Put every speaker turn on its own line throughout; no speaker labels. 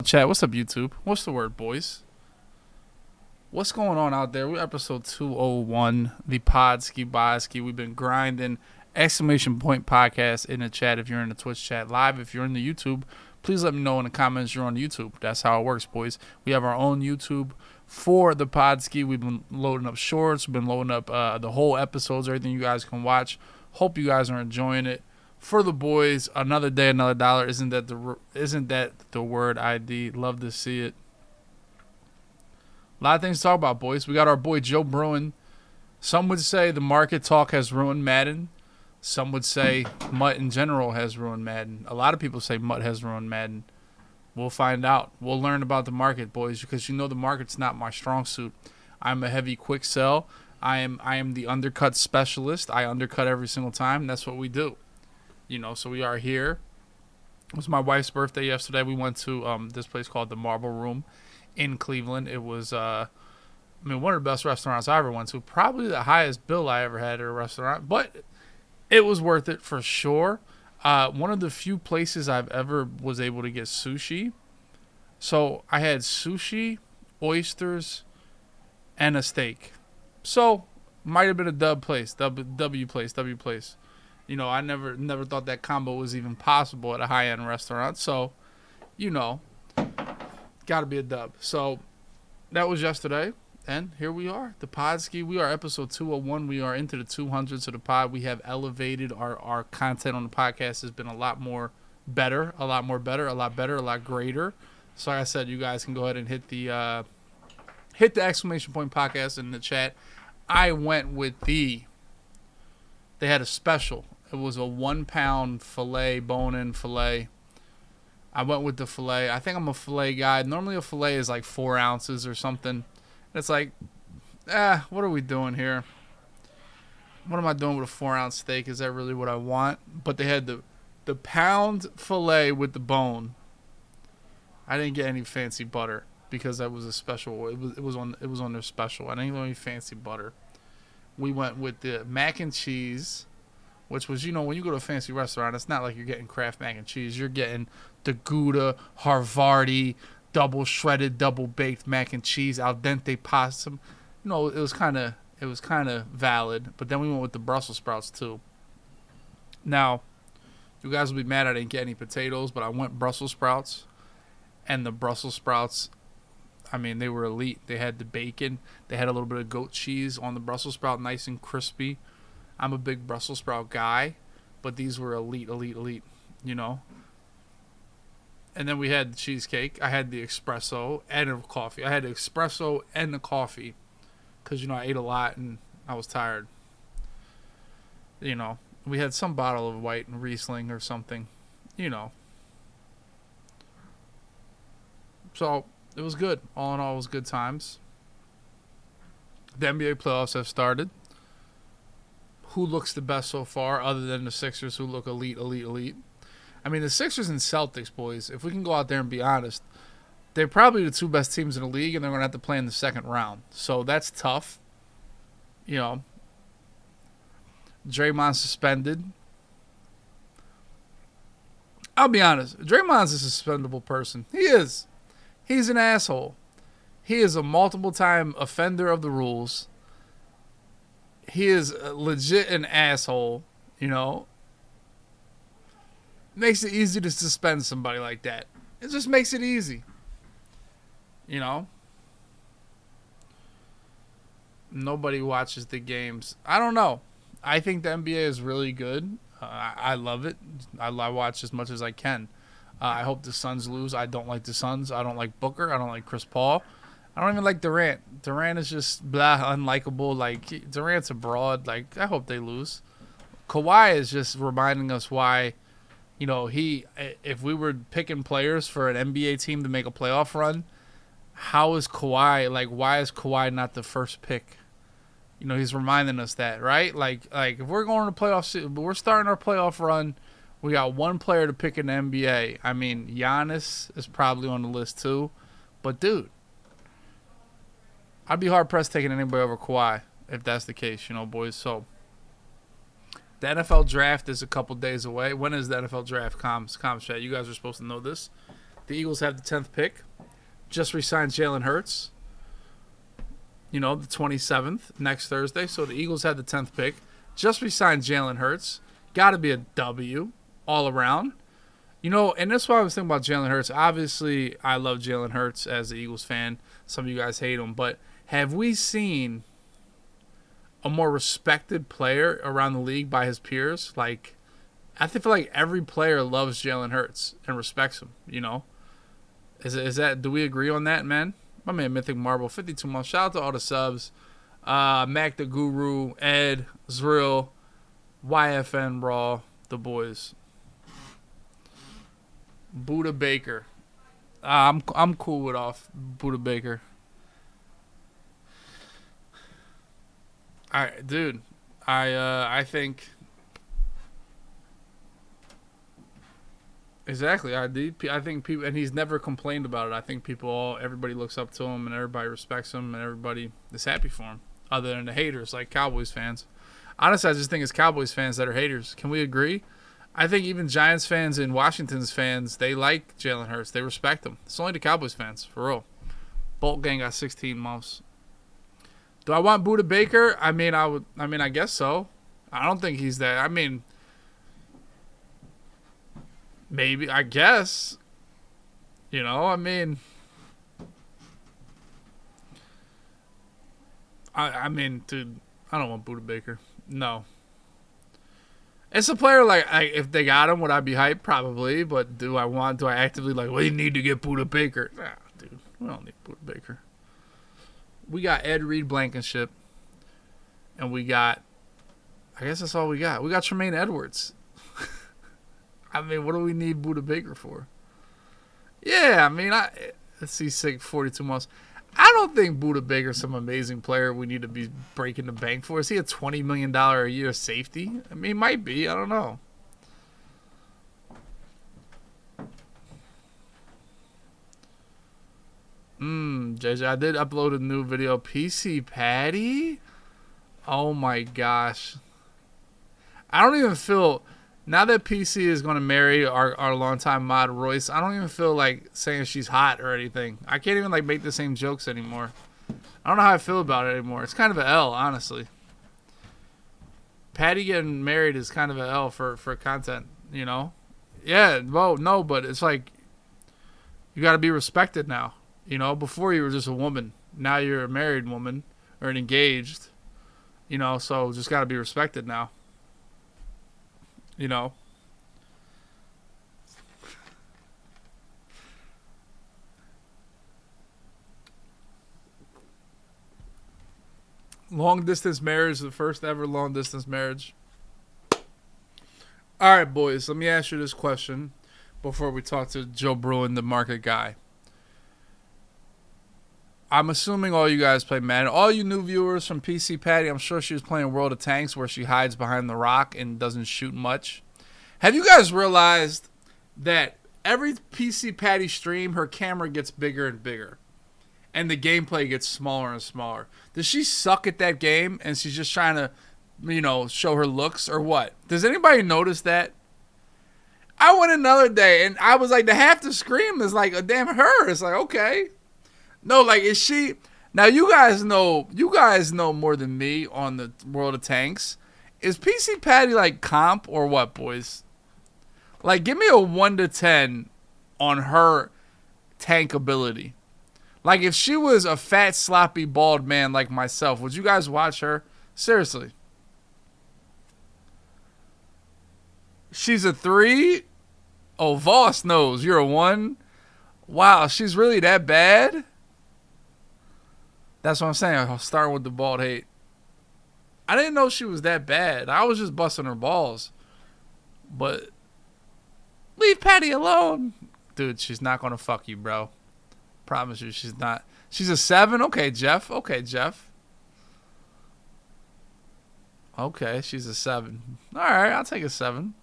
chat? What's up, YouTube? What's the word, boys? What's going on out there? We're episode 201, the Podski Boski. We've been grinding. Exclamation point podcast in the chat if you're in the Twitch chat. Live if you're in the YouTube. Please let me know in the comments you're on YouTube. That's how it works, boys. We have our own YouTube for the Podski. We've been loading up shorts. We've been loading up the whole episodes, everything you guys can watch. Hope you guys are enjoying it. For the boys, another day, another dollar. Isn't that the word ID? Love to see it. A lot of things to talk about, boys. We got our boy Joe Bruin. Some would say the market talk has ruined Madden. Some would say Mutt in general has ruined Madden. A lot of people say Mutt has ruined Madden. We'll find out. We'll learn about the market, boys, because you know the market's not my strong suit. I'm a heavy quick sell. I am the undercut specialist. I undercut every single time. That's what we do. You know, so we are here. It was my wife's birthday yesterday. We went to this place called the Marble Room in Cleveland. It was, one of the best restaurants I ever went to. Probably the highest bill I ever had at a restaurant. But it was worth it for sure. One of the few places I've ever was able to get sushi. So I had sushi, oysters, and a steak. So might have been a W place. You know, I never thought that combo was even possible at a high-end restaurant. So, you know, got to be a dub. So that was yesterday, and here we are. The Podski, we are episode 201. We are into the 200s of the pod. We have elevated our content on the podcast. Has been a lot better, a lot greater. So like I said, you guys can go ahead and hit the exclamation point podcast in the chat. I went with they had a special. It was a 1 pound filet, bone-in filet. I went with the filet. I think I'm a filet guy. Normally a filet is like 4 ounces or something. And it's like, what are we doing here? What am I doing with a 4-ounce steak? Is that really what I want? But they had the pound filet with the bone. I didn't get any fancy butter because that was a special. It was on their special. I didn't get any fancy butter. We went with the mac and cheese, which was, you know, when you go to a fancy restaurant, it's not like you're getting Kraft mac and cheese. You're getting the Gouda, Harvardi, double shredded, double baked mac and cheese, al dente pasta. You know, it was kind of valid. But then we went with the Brussels sprouts too. Now, you guys will be mad I didn't get any potatoes, but I went Brussels sprouts, and the Brussels sprouts, I mean, they were elite. They had the bacon. They had a little bit of goat cheese on the Brussels sprout, nice and crispy. I'm a big Brussels sprout guy, but these were elite, you know. And then we had the cheesecake. I had the espresso and the coffee. I had the espresso and the coffee because, you know, I ate a lot and I was tired. You know, we had some bottle of white and Riesling or something, you know. So it was good. All in all, it was good times. The NBA playoffs have started. Who looks the best so far other than the Sixers, who look elite? I mean, the Sixers and Celtics, boys, if we can go out there and be honest, they're probably the two best teams in the league, and they're going to have to play in the second round. So that's tough. You know, Draymond suspended. I'll be honest. Draymond's a suspendable person. He is. He's an asshole. He is a multiple-time offender of the rules. He is legit an asshole, you know. Makes it easy to suspend somebody like that. It just makes it easy. You know. Nobody watches the games. I don't know. I think the NBA is really good. I love it. I watch as much as I can. I hope the Suns lose. I don't like the Suns. I don't like Booker. I don't like Chris Paul. I don't even like Durant. Durant is just unlikable. Like, Durant's a broad. Like, I hope they lose. Kawhi is just reminding us why, you know, if we were picking players for an NBA team to make a playoff run, how is Kawhi, like, why is Kawhi not the first pick? You know, he's reminding us that, right? Like if we're going to playoffs, we're starting our playoff run, we got one player to pick in the NBA. I mean, Giannis is probably on the list too. But, dude, I'd be hard-pressed taking anybody over Kawhi if that's the case, you know, boys. So, the NFL draft is a couple days away. When is the NFL draft? Comms chat. You guys are supposed to know this. The Eagles have the 10th pick. Just re-signed Jalen Hurts. The 27th, next Thursday. So the Eagles have the 10th pick. Just re-signed Jalen Hurts. Got to be a W all around. And that's why I was thinking about Jalen Hurts. Obviously, I love Jalen Hurts as an Eagles fan. Some of you guys hate him. But have we seen a more respected player around the league by his peers? Like, I feel like every player loves Jalen Hurts and respects him, Is that, do we agree on that, man? My man Mythic Marble, 52 months. Shout out to all the subs. Mac the Guru, Ed, Zrill, YFN Raw, the boys. Buda Baker. I'm cool with off Buda Baker. All right, dude. I think exactly. I think people, and he's never complained about it. I think everybody looks up to him, and everybody respects him, and everybody is happy for him. Other than the haters, like Cowboys fans. Honestly, I just think it's Cowboys fans that are haters. Can we agree? I think even Giants fans and Washington's fans, they like Jalen Hurts. They respect him. It's only the Cowboys fans, for real. Bolt Gang got 16 months. Do I want Buda Baker? I guess so. I don't think he's that. Maybe. I guess. Dude, I don't want Buda Baker. No. It's a player if they got him, would I be hyped? Probably. But do I actively we need to get Buda Baker? Nah, dude. We don't need Buda Baker. We got Ed Reed Blankenship. And we got, I guess that's all we got. We got Tremaine Edwards. What do we need Buda Baker for? Yeah, let's see, 42 months. I don't think Buda Baker's some amazing player we need to be breaking the bank for. Is he a $20 million a year safety? He might be. I don't know. JJ, I did upload a new video. PC Patty? Oh my gosh. I don't even feel, now that PC is going to marry our longtime mod Royce, I don't even feel like saying she's hot or anything. I can't even make the same jokes anymore. I don't know how I feel about it anymore. It's kind of an L, honestly. Patty getting married is kind of an L for content, Yeah, well, no, but it's you got to be respected now. Before you were just a woman. Now you're a married woman or an engaged. So just got to be respected now. Long distance marriage, the first ever long distance marriage. All right, boys, let me ask you this question before we talk to Joe Bruin, the market guy. I'm assuming all you guys play Madden. All you new viewers from PC Patty, I'm sure she was playing World of Tanks where she hides behind the rock and doesn't shoot much. Have you guys realized that every PC Patty stream, her camera gets bigger and bigger and the gameplay gets smaller and smaller? Does she suck at that game and she's just trying to, show her looks or what? Does anybody notice that? I went another day and I was the half the screen is a damn her. It's okay. No, is she? Now you guys know more than me on the World of Tanks. Is PC Patty comp or what, boys? Give me a 1 to 10 on her tank ability. If she was a fat, sloppy, bald man like myself, would you guys watch her? Seriously. She's a 3? Oh, Voss knows. You're a 1? Wow, she's really that bad? That's what I'm saying. I'll start with the bald hate. I didn't know she was that bad. I was just busting her balls. But leave Patty alone. Dude, she's not going to fuck you, bro. Promise you she's not. She's a 7? Okay, Jeff. Okay, she's a 7. All right, I'll take a 7.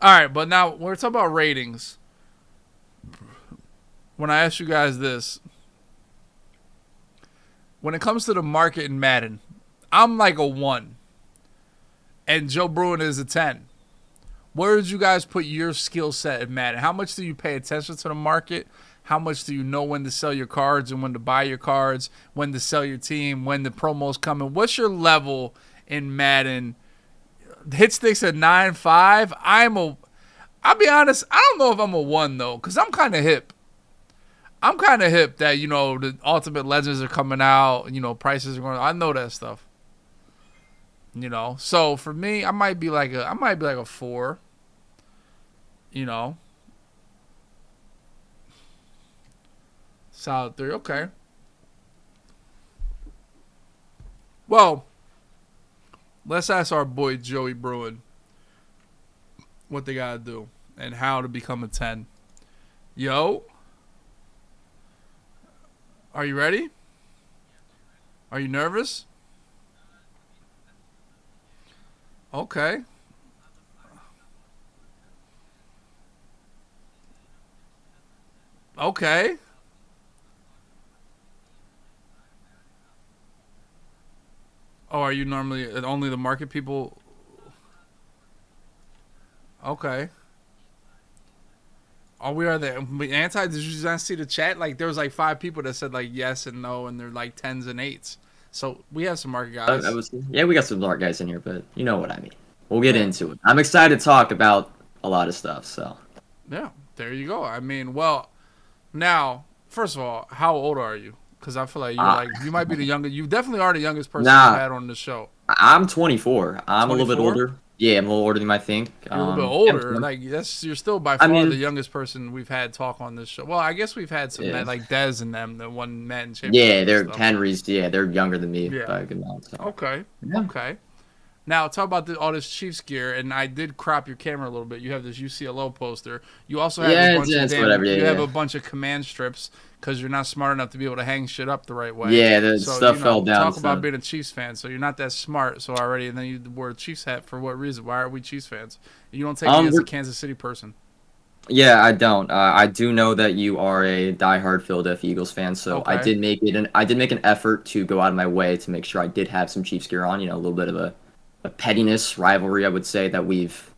All right, but now we're talking about ratings. When I ask you guys this, when it comes to the market in Madden, I'm a 1. And Joe Bruin is a 10. Where did you guys put your skill set in Madden? How much do you pay attention to the market? How much do you know when to sell your cards and when to buy your cards, when to sell your team, when the promos coming? What's your level in Madden? Hit sticks at 9.5. I'll be honest, I don't know if I'm a 1 though, because I'm kind of hip. I'm kind of hip that, the Ultimate Legends are coming out, prices are going. I know that stuff. So for me, I might be like a 4. Solid 3. Okay. Well, let's ask our boy Joey Bruin what they gotta do and how to become a 10. Yo, are you ready? Are you nervous? Okay. Okay. Oh, are you normally only the market people? Okay. Oh, we are the anti. Did you not see the chat? Like, there was like 5 people that said like yes and no, and they're like 10s and 8s. So we have some market guys.
Yeah, we got some smart guys in here, but you know what I mean. We'll get into it. I'm excited to talk about a lot of stuff. So
yeah, there you go. I mean, well, now first of all, how old are you? Because I feel like you might be the youngest. You definitely are the youngest person we've had on the show.
I'm 24. I'm
24?
a little bit older. Yeah, I'm a little older than you might think.
You're a little bit older. You're still by far the youngest person we've had talk on this show. Well, I guess we've had some like Dez and them that won Madden championship.
Yeah, they're Henry's. Yeah, they're younger than me by a good amount. So.
Okay. Yeah. Okay. Now, talk about all this Chiefs gear, and I did crop your camera a little bit. You have this UCLO poster. You also have a bunch of command strips because you're not smart enough to be able to hang shit up the right way.
Yeah, the stuff fell down.
Talk about being a Chiefs fan. So you're not that smart. So already, and then you wore a Chiefs hat for what reason? Why are we Chiefs fans? You don't take me as a Kansas City person.
Yeah, I don't. I do know that you are a diehard Philadelphia Eagles fan, so I did make an effort to go out of my way to make sure I did have some Chiefs gear on. A little bit of a pettiness rivalry, I would say, that we've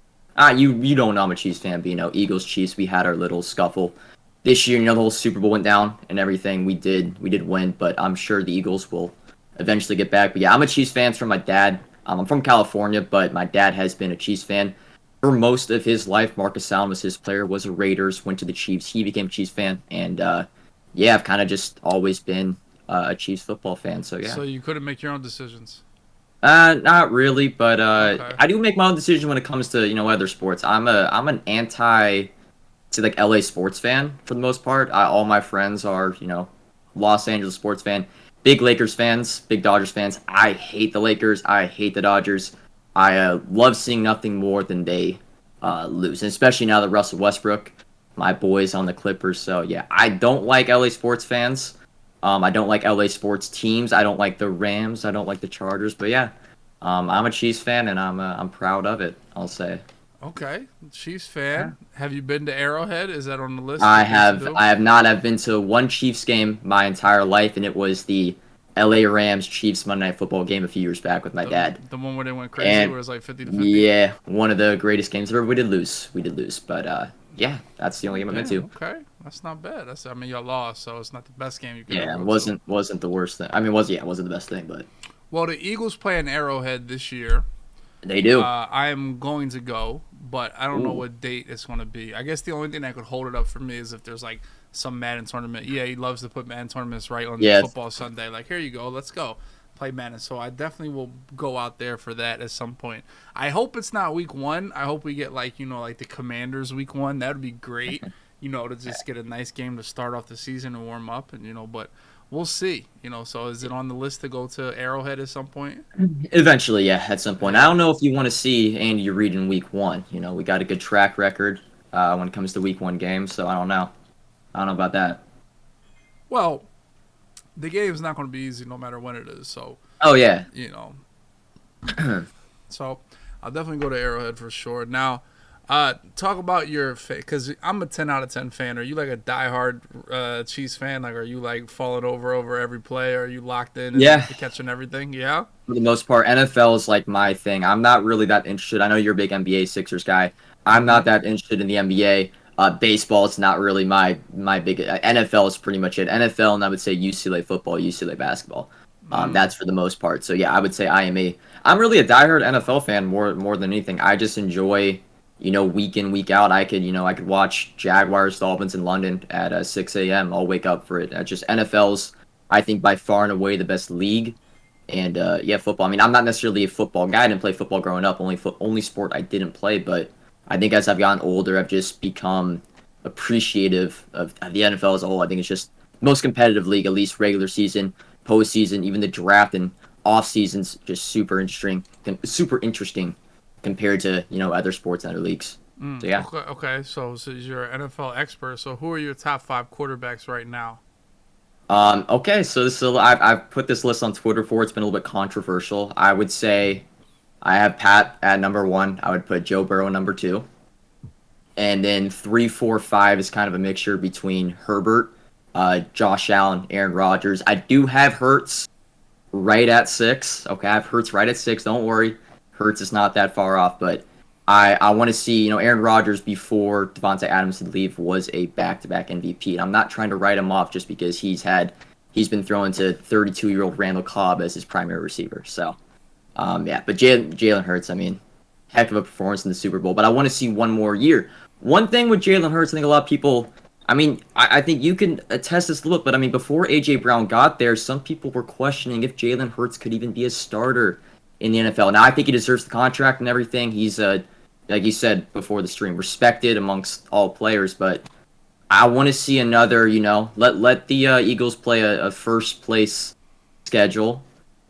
you don't know I'm a Chiefs fan, but Eagles Chiefs, we had our little scuffle this year. The whole Super Bowl went down and everything. We did win, but I'm sure the Eagles will eventually get back. But yeah, I'm a Chiefs fan from my dad. I'm from California, but my dad has been a Chiefs fan for most of his life. Marcus Allen was his player, was a Raiders, went to the Chiefs. He became a Chiefs fan, and I've kind of just always been a Chiefs football fan. So yeah.
So you couldn't make your own decisions.
Not really, but I do make my own decision when it comes to other sports. I'm an anti to like LA sports fan for the most part. All my friends are Los Angeles sports fan, big Lakers fans, big Dodgers fans. I hate the Lakers. I hate the Dodgers. I love seeing nothing more than they lose, and especially now that Russell Westbrook, my boys on the Clippers. So yeah, I don't like LA sports fans. I don't like LA sports teams. I don't like the Rams. I don't like the Chargers. But yeah, I'm a Chiefs fan, and I'm proud of it, I'll say.
Okay, Chiefs fan. Yeah. Have you been to Arrowhead? Is that on the list?
I have not. I've been to one Chiefs game my entire life, and it was the LA Rams Chiefs Monday Night Football game a few years back with my dad.
The one where they went crazy, where it was like 50-50.
Yeah, one of the greatest games ever. We did lose, but yeah, that's the only game I've been to.
Okay, that's not bad. Y'all lost, so it's not the best game you could.
Yeah, it wasn't the worst thing. I mean, it wasn't the best thing, but.
Well, the Eagles play in Arrowhead this year.
They do.
I am going to go, but I don't know what date it's going to be. I guess the only thing that could hold it up for me is if there's like some Madden tournament. Yeah, he loves to put Madden tournaments right on football Sunday. Like, here you go, let's go play Madden. So I definitely will go out there for that at some point. I hope it's not week 1. I hope we get like the Commanders week 1. That would be great. To just get a nice game to start off the season and warm up, and but. We'll see, so is it on the list to go to Arrowhead at some point?
Eventually, yeah, at some point. I don't know if you want to see Andy Reid in week 1. We got a good track record when it comes to week 1 games, so I don't know. I don't know about that.
Well, the game's not going to be easy no matter when it is, so.
Oh, yeah.
So I'll definitely go to Arrowhead for sure. Now, Talk about your because I'm a 10 out of 10 fan. Are you like a diehard Chiefs fan? Like, are you like falling over every play? Are you locked in and
Yeah,
catching everything? Yeah.
for the most part, NFL is like my thing. I'm not really that interested. I know you're a big NBA Sixers guy. I'm
Mm-hmm.
not that interested in the NBA. Baseball is not really my big. NFL is pretty much it. NFL, and I would say UCLA football, UCLA basketball.
Mm.
That's for the most part. So yeah, I would say I'm really a diehard NFL fan more than anything. I just enjoy, week in week out. I could watch Jaguars Dolphins in London at 6 a.m. I'll wake up for it. Just NFL's, I think, by far and away the best league. And yeah, football. I mean, I'm not necessarily a football guy. I didn't play football growing up. Only sport I didn't play. But I think as I've gotten older, I've just become appreciative of the NFL as a whole. I think it's just the most competitive league, at least regular season, postseason, even the draft and off seasons, just super interesting compared to other sports and other leagues. So yeah.
Okay. Okay. So you're an NFL expert. So who are your top 5 quarterbacks right now?
Okay, so I've put this list on Twitter before. It's been a little bit controversial. I would say I have Pat at number one. I would put Joe Burrow number two, and then three, four, five is kind of a mixture between Herbert, Josh Allen, Aaron Rodgers. I do have Hurts right at six. Okay, I have Hurts right at six. Don't worry, Hurts is not that far off. But I want to see, Aaron Rodgers before Devontae Adams would leave was a back-to-back MVP. And I'm not trying to write him off just because he's been throwing to 32-year-old Randall Cobb as his primary receiver. So, yeah. But Jalen Hurts, I mean, heck of a performance in the Super Bowl. But I want to see one more year. One thing with Jalen Hurts, I think a lot of people, I mean, I think you can attest this a little, but I mean, before A.J. Brown got there, some people were questioning if Jalen Hurts could even be a starter in the NFL. Now, I think he deserves the contract and everything. He's like you said before the stream, respected amongst all players, but I want to see another, let the Eagles play a first place schedule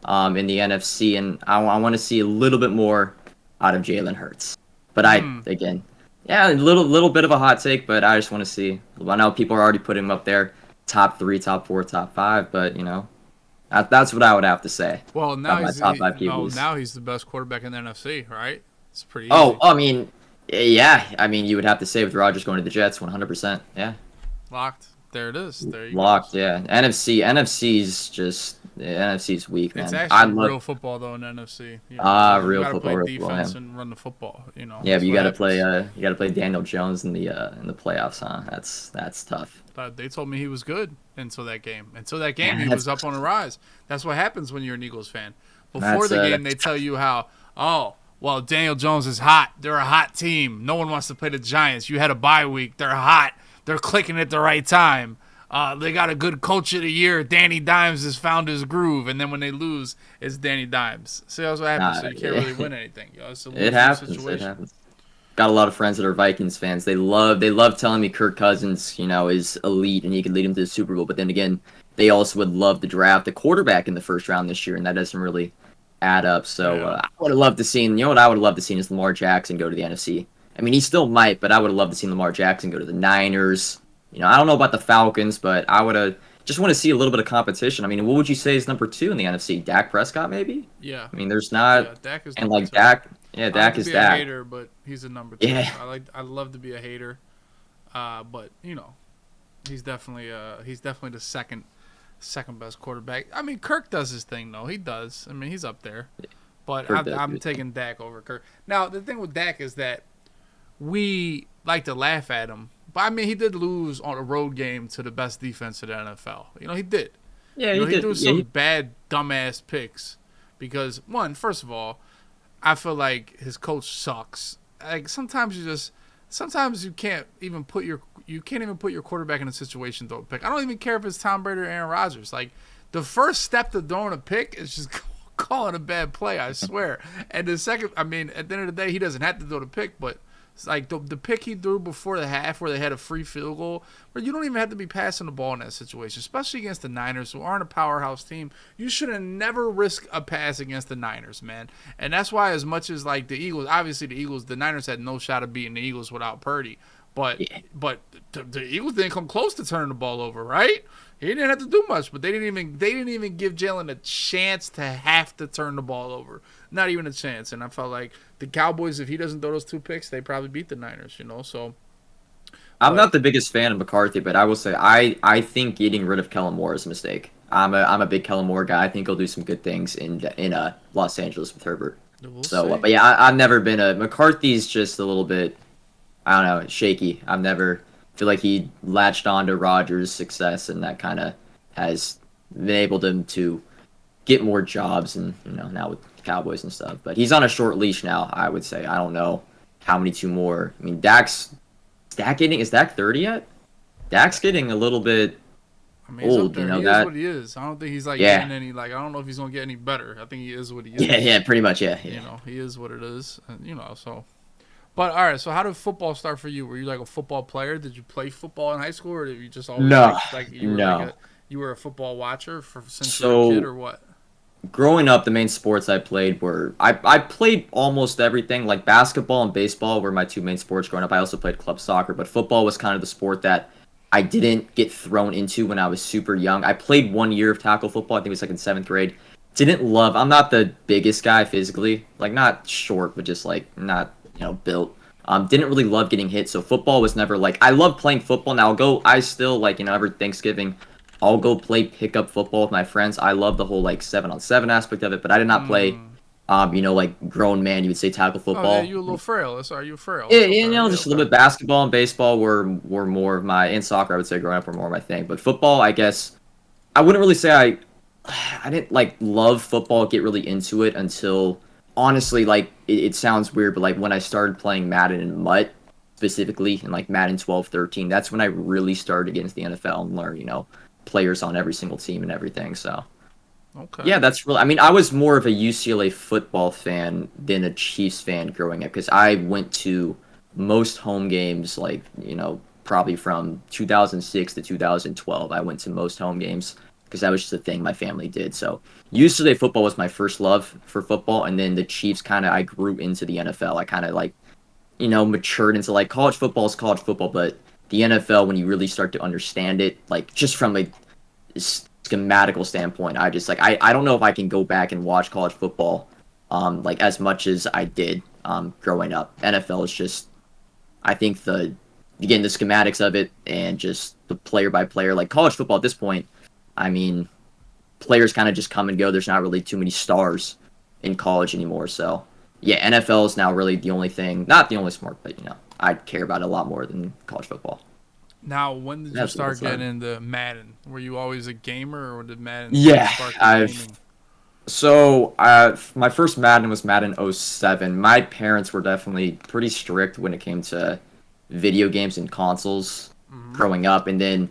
in the NFC, and I want to see a little bit more out of Jalen Hurts. But again, yeah, a little bit of a hot take, but I just want to see. I know people are already putting him up there, top 3, top 4, top 5, but that's what I would have to say
Well,
about my top 5 QBs.
now he's the best quarterback in the NFC, right? It's pretty
Oh,
easy.
I mean, yeah. I mean, you would have to say with Rodgers going to the Jets, 100%. Yeah,
Locked. There it is. There you go.
locked. Yeah, NFC's just NFC's weak,
It's
man. I
actually
love
real football though in NFC. You
real
got to
football,
play
real football.
defense
Yeah,
and run the football.
yeah,
That's
but you
what
got to
happens.
play Daniel Jones in the playoffs, huh? That's tough.
But they told me he was good until that game. Until that game,
Yeah,
he was up on a rise. That's what happens when you're an Eagles fan. Before
that's
the game, they tell you how, oh, well, Daniel Jones is hot. They're a hot team. No one wants to play the Giants. You had a bye week. They're hot. They're clicking at the right time. They got a good coach of the year. Danny Dimes has found his groove. And then when they lose, it's Danny Dimes. See, that's what happens. So you can't really win anything. It's a
it
lose-lose
happens. It
situation.
happens. Got a lot of friends that are Vikings fans. They love telling me Kirk Cousins, is elite and he could lead them to the Super Bowl. But then again, they also would love to draft a quarterback in the first round this year, and that doesn't really add up. So
Yeah.
I would have loved to see. What I would have loved to see is Lamar Jackson go to the NFC. I mean, he still might, but I would have loved to see Lamar Jackson go to the Niners. I don't know about the Falcons, but I would have just want to see a little bit of competition. I mean, what would you say is number 2 in the NFC? Dak Prescott, maybe?
Yeah.
I mean, there's not,
Yeah, Dak is
and
number
like
2.
Dak, yeah,
I like
Dak
to
is
be a
Dak.
hater, but he's a number 2.
Yeah.
I love to be a hater, but he's definitely the second best quarterback. I mean, Kirk does his thing though. He does. I mean, he's up there, but
Kirk does
I'm
do his
taking Dak over Kirk. Now the thing with Dak is that we like to laugh at him, but I mean, he did lose on a road game to the best defense in the NFL. He did.
Yeah,
He
did.
threw
Yeah,
some bad dumbass picks because first of all, I feel like his coach sucks. Like sometimes you can't even put your quarterback in a situation to throw a pick. I don't even care if it's Tom Brady or Aaron Rodgers. Like the first step to throwing a pick is just calling a bad play. I swear. And the second, I mean, at the end of the day, he doesn't have to throw the pick, but it's like the pick he threw before the half where they had a free field goal, where you don't even have to be passing the ball in that situation, especially against the Niners, who aren't a powerhouse team. You should have never risked a pass against the Niners, man. And that's why, as much as like the Eagles, obviously the Niners had no shot of beating the Eagles without Purdy. But
Yeah.
but the Eagles didn't come close to turning the ball over, right? He didn't have to do much, but they didn't even give Jalen a chance to have to turn the ball over. Not even a chance. And I felt like the Cowboys, if he doesn't throw those 2 picks, they probably beat the Niners. So
I'm
but
not the biggest fan of McCarthy, but I will say I think getting rid of Kellen Moore is a mistake. I'm a big Kellen Moore guy. I think he'll do some good things in Los Angeles with Herbert.
we'll
So,
see.
but yeah, I've never been a McCarthy's just a little bit, I don't know, shaky. I've never feel like he latched on to Rodgers' success, and that kind of has enabled him to get more jobs, and now with the Cowboys and stuff. But he's on a short leash now. I would say. I don't know how many two more. I mean, is Dak 30 yet? Dak's getting a little bit
I mean, he's up
old.
there. He is
That.
what he is. I don't think he's like
Yeah.
getting any I don't know if he's gonna get any better. I think he is what he
Yeah.
is.
Yeah. Pretty much. Yeah.
He is what it is. So. But all right, so how did football start for you? Were you like a football player? Did you play football in high school, or did you just always
No.
like
No.
you were a football watcher since you were a kid,
So
or what?
growing up, the main sports I played were I played almost everything. Like basketball and baseball were my two main sports growing up. I also played club soccer, but football was kind of the sport that I didn't get thrown into when I was super young. I played 1 year of tackle football. I think it was like in seventh grade. Didn't love. I'm not the biggest guy physically, like not short, but just like not built. Didn't really love getting hit, so football was never like I love playing football. Now I still like every Thanksgiving I'll go play pickup football with my friends. I love the whole like 7-on-7 aspect of it, but I did not play like grown man, you would say tackle
Oh yeah,
football.
you a little frail. Sorry, you frail.
Yeah,
It's okay. Yeah,
just a
okay.
little bit. Basketball and baseball were more of my, and soccer I would say growing up were more of my thing. But football, I guess I wouldn't really say I didn't like love football, get really into it until honestly like it sounds weird, but like when I started playing Madden and Mutt specifically and like Madden 12, 13, that's when I really started to get into the NFL and learn, players on every single team and everything. So
Okay.
yeah, that's really. I mean, I was more of a UCLA football fan than a Chiefs fan growing up because I went to most home games, like probably from 2006 to 2012. I went to most home games because that was just a thing my family did. So UCLA football was my first love for football, and then the Chiefs kind of I grew into the NFL. I kind of like matured into like college football is college football, but the NFL when you really start to understand it, like just from a schematical standpoint, I just like I don't know if I can go back and watch college football like as much as I did growing up. NFL is just I think the schematics of it and just the player by player like college football at this point, I mean players kind of just come and go. There's not really too many stars in college anymore. So yeah, NFL is now really the only thing, not the only sport, but I care about it a lot more than college football.
Now, when did you
That's what
start
it's like.
getting into Madden? Were you always a gamer, or did Madden
Yeah,
spark your
I've
gaming?
so my first Madden was Madden '07. My parents were definitely pretty strict when it came to video games and consoles
Mm-hmm.
growing up, and then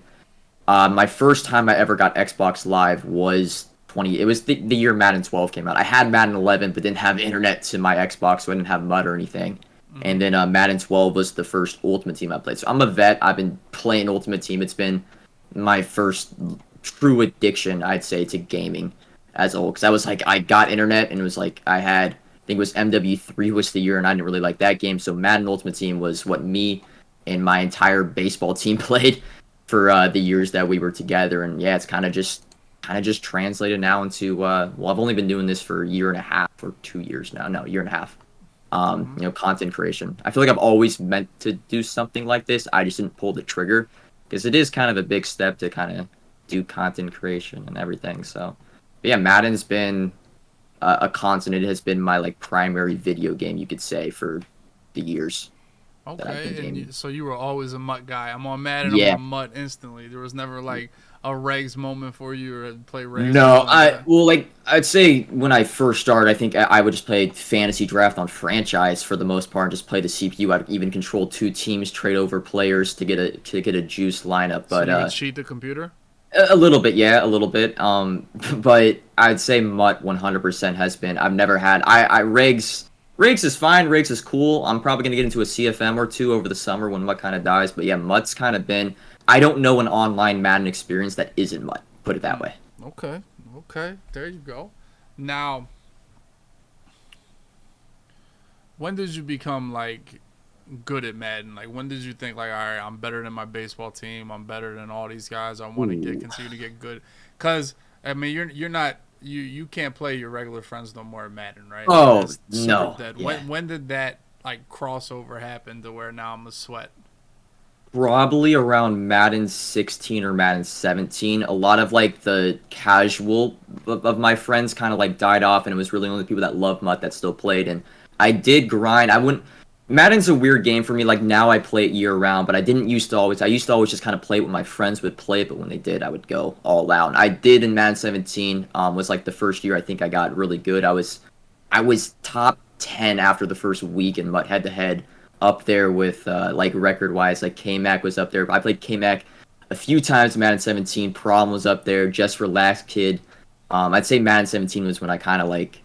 my first time I ever got Xbox Live was 20. It was the year Madden 12 came out. I had Madden 11, but didn't have internet to my Xbox, so I didn't have MUD or anything.
Mm-hmm.
And then Madden 12 was the first Ultimate Team I played. So I'm a vet. I've been playing Ultimate Team. It's been my first true addiction, I'd say, to gaming as a whole. Because I was like, I got internet, and it was like I had, I think it was MW3 was the year, and I didn't really like that game. So Madden Ultimate Team was what me and my entire baseball team played for the years that we were together. And yeah, it's kind of just translated now into well, I've only been doing this for a year and a half or 2 years now. No, year and a half.
Mm-hmm.
Content creation. I feel like I've always meant to do something like this. I just didn't pull the trigger because it is kind of a big step to kind of do content creation and everything. So, but yeah, Madden's been a constant. It has been my like primary video game, you could say, for the years that I've been
Okay, and
gaming.
so you were always a Mutt guy. I'm on Madden. I'm
Yeah.
on Mutt instantly. There was never like a Regs moment for you, or play Regs or
No,
anything like that.
like I'd say when I first started, I think I would just play fantasy draft on franchise for the most part, just play the CPU. I'd even control two teams, trade over players to get a juice lineup.
So
But
you would cheat the computer.
a little bit, yeah, a little bit. But I'd say Mutt 100% has been. I've never had. I Rigs is fine. Rigs is cool. I'm probably gonna get into a CFM or two over the summer when Mutt kind of dies. But yeah, Mutt's kind of been. I don't know an online Madden experience that isn't Mutt. Put it that way.
Okay, okay, there you go. Now, when did you become like good at Madden? Like, when did you think, like, all right, I'm better than my baseball team. I'm better than all these guys. I want to
Ooh.
continue to get good. Because I mean, you're not you can't play your regular friends no more at Madden, right? Like,
Oh
that's super
no,
dead.
yeah.
When did that like crossover happen to where now I'm a sweat?
Probably around Madden 16 or Madden 17. A lot of like the casual of my friends kind of like died off, and it was really only people that love Mutt that still played. And I did grind. I wouldn't. Madden's a weird game for me. Like now I play it year round, but I didn't used to always. I used to always just kind of play it when my friends would play it, but when they did, I would go all out. And I did in Madden 17. Was like the first year I think I got really good. I was top 10 after the first week in Mutt head to head, up there with like record wise. Like K Mac was up there. I played K Mac a few times in Madden 17. Prom was up there. Just Relax Kid. I'd say Madden 17 was when I kind of like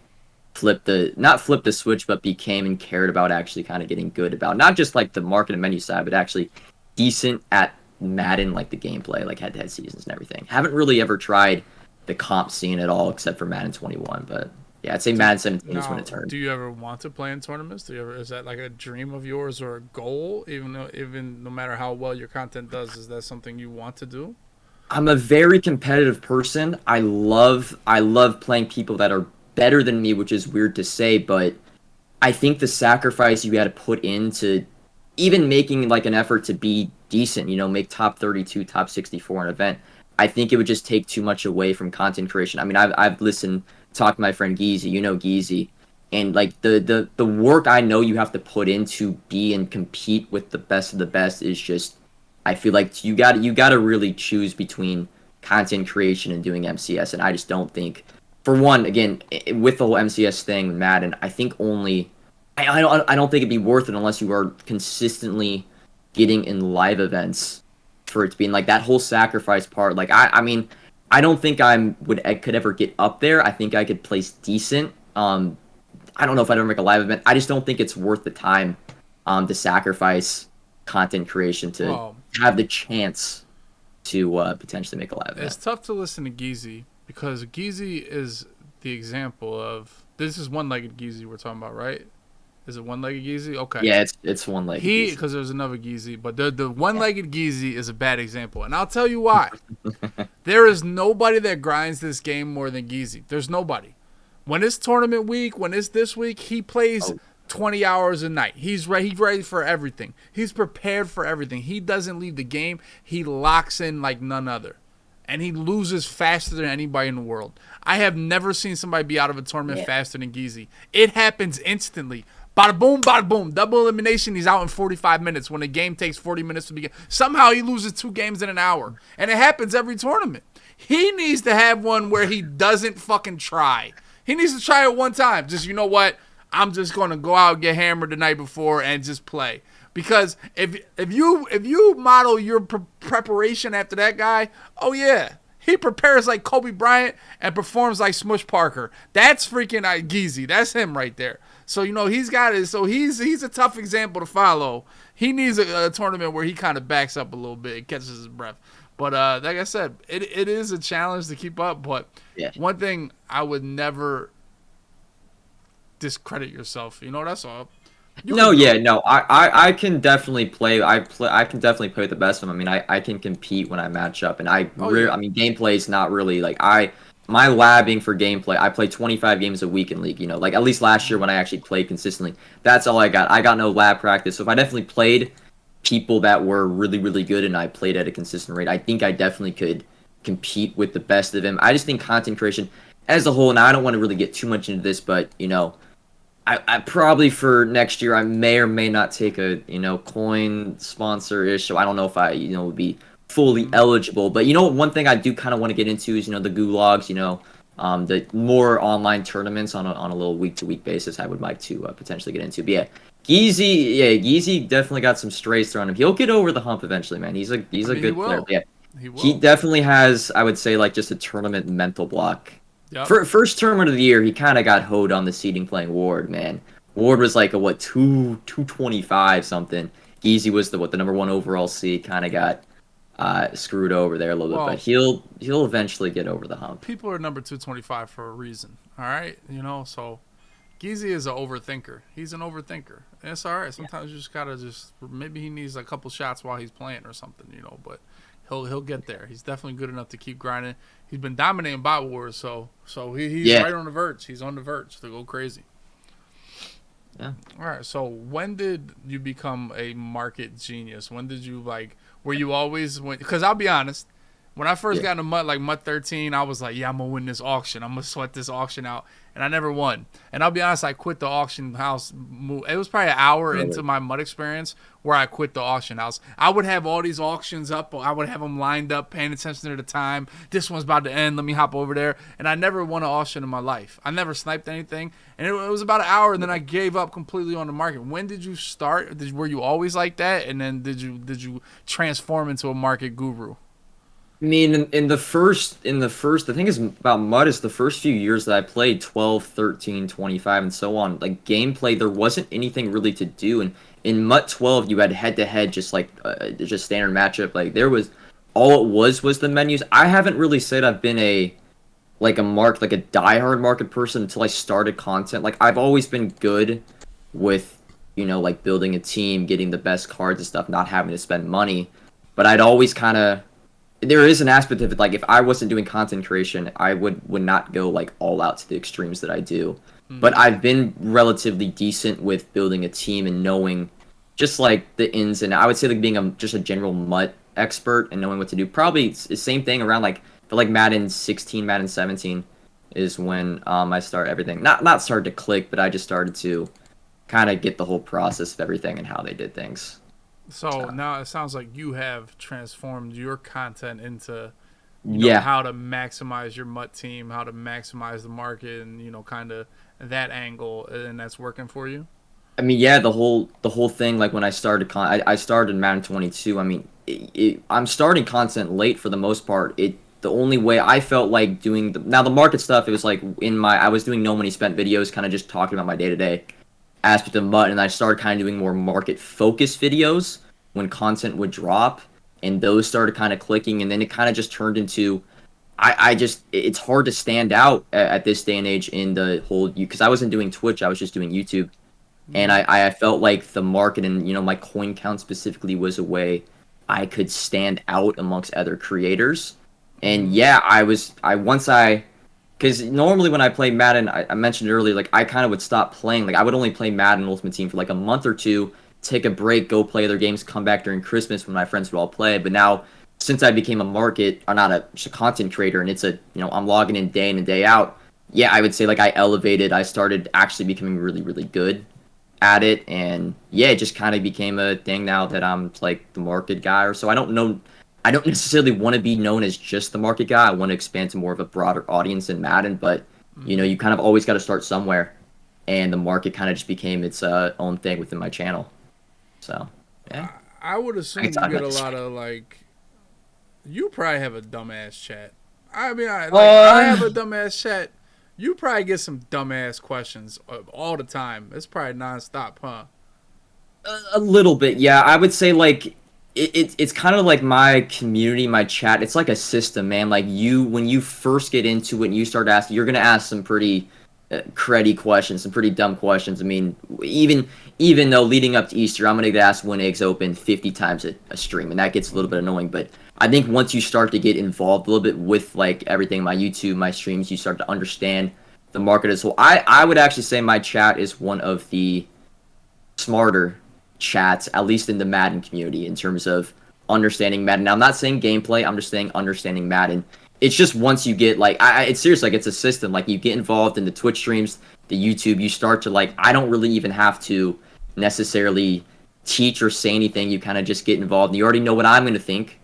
not flipped the switch, but became and cared about actually kind of getting good about not just like the market and menu side, but actually decent at Madden, like the gameplay, like head to head seasons and everything. Haven't really ever tried the comp scene at all except for Madden 21, but yeah, I'd say Madden 17 is when it turned.
Do you ever want to play in tournaments? Do you ever, is that like a dream of yours or a goal? Even no matter how well your content does, is that something you want to do?
I'm a very competitive person. I love playing people that are better than me, which is weird to say, but I think the sacrifice you got to put into even making like an effort to be decent, make top 32, top 64 an event. I think it would just take too much away from content creation. I mean, I've listened, talked to my friend Geezy, Geezy, and like the work I know you have to put in to be and compete with the best of the best is just, I feel like you got to really choose between content creation and doing MCS, and I just don't think, for one, again, with the whole MCS thing with Madden, I think only I don't think it'd be worth it unless you are consistently getting in live events for it to be in like that whole sacrifice part. Like I mean, I don't think I could ever get up there. I think I could place decent. I don't know if I'd ever make a live event. I just don't think it's worth the time to sacrifice content creation to
Well,
have the chance to potentially make a live
it's
event.
tough to listen to Geezy because Geezy is the example of this is one-legged Geezy we're talking about, right? Is it one-legged Geezy? Okay.
Yeah, it's one leg.
Because there's another Geezy, but the one-legged Geezy is a bad example, and I'll tell you why. There is nobody that grinds this game more than Geezy. There's nobody. When it's tournament week, when it's this week, he plays
Oh,
20 hours a night. He's ready for everything. He's prepared for everything. He doesn't leave the game. He locks in like none other. And he loses faster than anybody in the world. I have never seen somebody be out of a tournament
yeah.
faster than Geezy. It happens instantly. Bada boom, bada boom. Double elimination, he's out in 45 minutes when the game takes 40 minutes to begin. Somehow he loses 2 games in an hour. And it happens every tournament. He needs to have one where he doesn't fucking try. He needs to try it one time. Just, you know what? I'm just going to go out and get hammered the night before and just play. Because if you model your preparation after that guy, oh yeah, he prepares like Kobe Bryant and performs like Smush Parker. That's freaking Geezy. That's him right there. So he's got it. So he's a tough example to follow. He needs a tournament where he kind of backs up a little bit and catches his breath. But like I said, it is a challenge to keep up. But
Yeah.
one thing I would never discredit yourself. That's all. You
No,
can do
yeah,
it.
no. I can definitely play. I can definitely play with the best of them. I mean, I can compete when I match up, and
Oh yeah.
I mean, gameplay is not really like my labbing for gameplay. I play 25 games a week in League. Like at least last year when I actually played consistently. That's all I got. I got no lab practice. So if I definitely played people that were really really good and I played at a consistent rate, I think I definitely could compete with the best of them. I just think content creation as a whole, and I don't want to really get too much into this, but I probably for next year I may or may not take a coin sponsor ish. So I don't know if I would be fully
Mm-hmm.
eligible. But one thing I do kind of want to get into is the gulags. The more online tournaments on a little week to week basis. I would like to potentially get into. But Geezy definitely got some strays thrown him. He'll get over the hump eventually, man. He's
I
a
mean, he
good player.
will.
But yeah,
He
he
will.
definitely has, I would say, like just a tournament mental block.
Yep.
For first tournament of the year, he kind of got hoed on the seeding playing Ward, man. Ward was like a 225 something. Geezy was the number 1 overall seed. Kind of got screwed over there a little bit, but
Well,
he'll eventually get over the hump.
people are number 225 for a reason. All right. So Geezy is an overthinker. He's an overthinker. And it's all right. Sometimes you just gotta maybe he needs a couple shots while he's playing or something, But he'll get there. He's definitely good enough to keep grinding. He's been dominating bot wars, so he's right on the verge. He's on the verge to go crazy.
Yeah.
All right. So when did you become a market genius? When did you Were you always Because I'll be honest. When I first got into MUT, like MUT 13, I was like, yeah, I'm going to win this auction. I'm going to sweat this auction out. And I never won. And I'll be honest, I quit the auction house. It was probably an hour into my MUT experience where I quit the auction house. I would have all these auctions up. I would have them lined up, paying attention to the time. This one's about to end. Let me hop over there. And I never won an auction in my life. I never sniped anything. And it was about an hour, and then I gave up completely on the market. When did you start? Were you always like that? And then did you transform into a market guru?
I mean, in the first, the thing is about MUD is the first few years that I played 12, 13, 25, and so on. Like, gameplay, there wasn't anything really to do. And in MUT 12, you had head-to-head, just standard matchup. Like, all it was the menus. I haven't really said I've been a diehard market person until I started content. Like, I've always been good with, building a team, getting the best cards and stuff, not having to spend money. But I'd always kind of... There is an aspect of it, like, if I wasn't doing content creation, I would not go, all out to the extremes that I do. Mm-hmm. But I've been relatively decent with building a team and knowing just, the ins and I would say, being just a general MUT expert and knowing what to do. Probably it's the same thing around, Madden 16, Madden 17 is when I start everything. Not started to click, but I just started to kind of get the whole process of everything and how they did things.
So now it sounds like you have transformed your content into
how
to maximize your MUT team, how to maximize the market, and kind of that angle, and that's working for you.
I mean, yeah, the whole thing. Like when I started, I started in Madden 22. I mean, I'm starting content late for the most part. The only way I felt like doing the market stuff, it was like I was doing no money spent videos, kind of just talking about my day to day aspect of MUT, and I started kind of doing more market focused videos when content would drop, and those started kind of clicking, and then it kind of just turned into it's hard to stand out at this day and age in the whole, because I wasn't doing Twitch, I was just doing YouTube. And I felt like the market and my coin count specifically was a way I could stand out amongst other creators. And because normally when I play Madden, I mentioned earlier, I kind of would stop playing. I would only play Madden Ultimate Team for a month or two, take a break, go play other games, come back during Christmas when my friends would all play. But now, since I became just a content creator, and it's I'm logging in and day out, I would say I elevated. I started actually becoming really, really good at it, and it just kind of became a thing now that I'm the market guy. Or so I don't know. I don't necessarily want to be known as just the market guy. I want to expand to more of a broader audience in Madden, but you kind of always got to start somewhere, and the market kind of just became its own thing within my channel. So, yeah.
I would assume you get a lot of you probably have a dumbass chat. I mean, I have a dumbass chat. You probably get some dumbass questions all the time. It's probably nonstop, huh?
A little bit, yeah. I would say it's kind of like my community, my chat. It's like a system, man. When you first get into it and you start asking, you're gonna ask some pretty cruddy questions, some pretty dumb questions. I mean, even though leading up to Easter, I'm gonna get asked when eggs open 50 times a stream, and that gets a little bit annoying. But I think once you start to get involved a little bit with everything, my YouTube, my streams, you start to understand the market as well. I would actually say my chat is one of the smarter chats, at least in the Madden community, in terms of understanding Madden. Now, I'm not saying gameplay, I'm just saying understanding Madden. It's just once you get it's serious, it's a system. You get involved in the Twitch streams, the YouTube, you start to I don't really even have to necessarily teach or say anything. You kind of just get involved, and you already know what I'm going to think,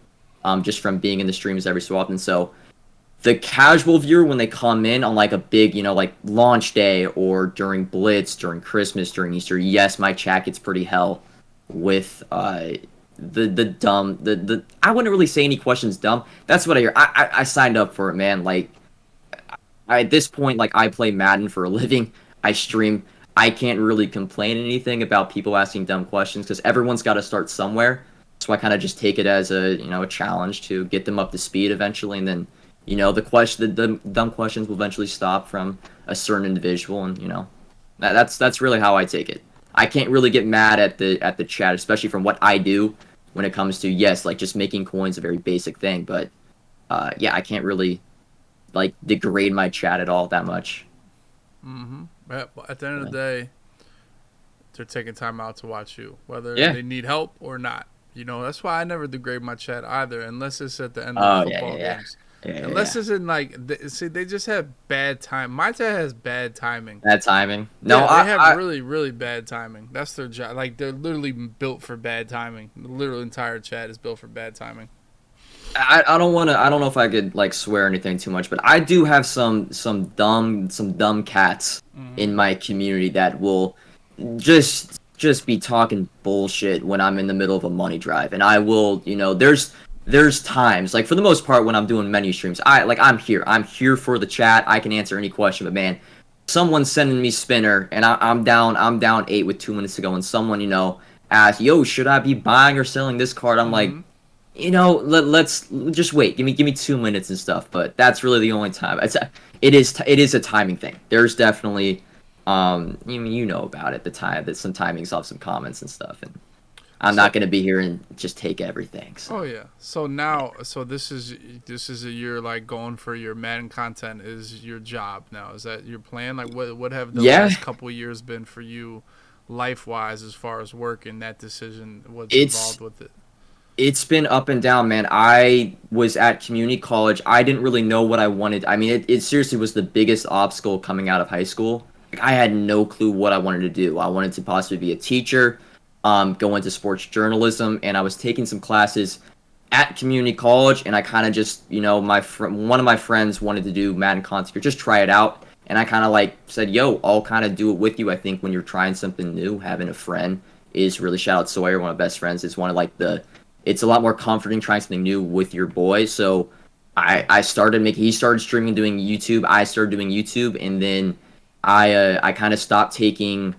just from being in the streams every so often. So the casual viewer, when they come in on a big, launch day or during Blitz, during Christmas, during Easter, yes, my chat gets pretty hell with the dumb, I wouldn't really say any questions dumb. That's what I hear. I signed up for it, man. At this point, I play Madden for a living. I stream. I can't really complain anything about people asking dumb questions, because everyone's got to start somewhere. So I kind of just take it as a challenge to get them up to speed eventually, and then the dumb questions will eventually stop from a certain individual, and That's really how I take it. I can't really get mad at the chat, especially from what I do when it comes to, yes, like just making coins a very basic thing, but yeah, I can't really like degrade my chat at all that much.
But at the end of the day, they're taking time out to watch you, whether
Yeah.
they need help or not. That's why I never degrade my chat either, unless it's at the end of
Oh yeah,
football
yeah, yeah.
games.
Yeah, yeah,
Unless
yeah.
it's in see, they just have bad time. My chat has bad timing.
Bad timing. No,
Yeah, they have really, really bad timing. That's their job. Like they're literally built for bad timing. The literal entire chat is built for bad timing.
I don't want to. I don't know if I could like swear anything too much, but I do have some dumb cats in my community that will just be talking bullshit when I'm in the middle of a money drive, and I will, there's times like for the most part when I'm doing menu streams, I'm here for the chat. I can answer any question, but man, someone's sending me spinner, and I'm down 8 with 2 minutes to go, and someone asks, yo, should I be buying or selling this card? I'm like, let's just wait. Give me 2 minutes and stuff. But that's really the only time. It is a timing thing. There's definitely, you know about it. The time that some timings off some comments and stuff, and I'm not gonna be here and just take everything. So.
Oh yeah. So now, this is a year like going for your Madden content is your job now. Is that your plan? Like what have the
Yeah,
last couple of years been for you, life wise, as far as work and that decision? What's
it's
involved with it?
it's been up and down, man. I was at community college. I didn't really know what I wanted. I mean, it seriously was the biggest obstacle coming out of high school. Like, I had no clue what I wanted to do. I wanted to possibly be a teacher, go into sports journalism, and I was taking some classes at community college, and I kind of just, one of my friends wanted to do Madden content, or just try it out, and I kind of like said, yo, I'll kind of do it with you. I think when you're trying something new, having a friend is really, shout out Sawyer, one of my best friends, is one of like it's a lot more comforting trying something new with your boy. So he started streaming, doing YouTube. I started doing YouTube, and then I kind of stopped taking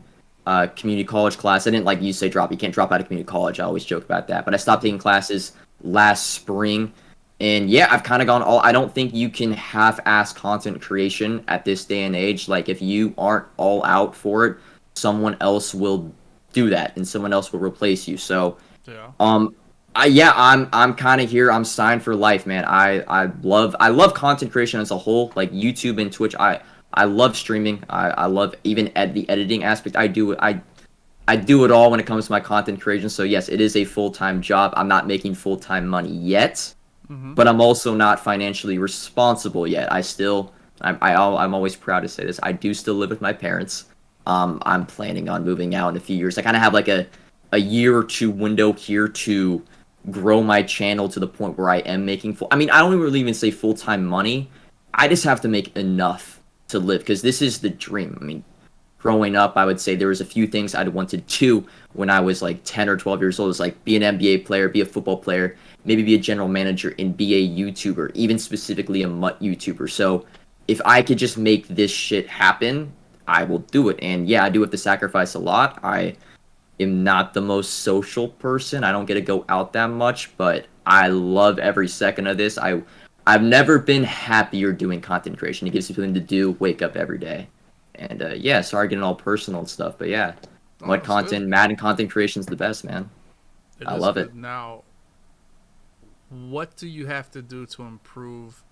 community college class. I didn't like you say drop. You can't drop out of community college. I always joke about that. But I stopped taking classes last spring. And yeah, I've kind of gone all. I don't think you can half-ass content creation at this day and age. Like if you aren't all out for it, someone else will do that, and someone else will replace you. So,
Yeah.
I'm kind of here. I'm signed for life, man. I love content creation as a whole, like YouTube and Twitch. I love streaming. I love even the editing aspect. I do it all when it comes to my content creation. So yes, it is a full-time job. I'm not making full-time money yet, but I'm also not financially responsible yet. I'm always proud to say this. I do still live with my parents. I'm planning on moving out in a few years. I kind of have like a year or two window here to grow my channel to the point where I am making I mean, I don't really even say full-time money. I just have to make enough to live, because this is the dream. I mean, growing up, I would say there was a few things I'd wanted to do when I was like 10 or 12 years old. It's like be an NBA player, be a football player, maybe be a general manager, and be a YouTuber, even specifically a MUT YouTuber. So if I could just make this shit happen, I will do it. And yeah, I do have to sacrifice a lot. I am not the most social person. I don't get to go out that much, but I love every second of this. I've never been happier doing content creation. It gives me something to do, wake up every day. And yeah, sorry getting all personal and stuff, but yeah,
Oh, it's good.
Madden content creation is the best, man.
It
I
is
love it.
good. Now, what do you have to do to improve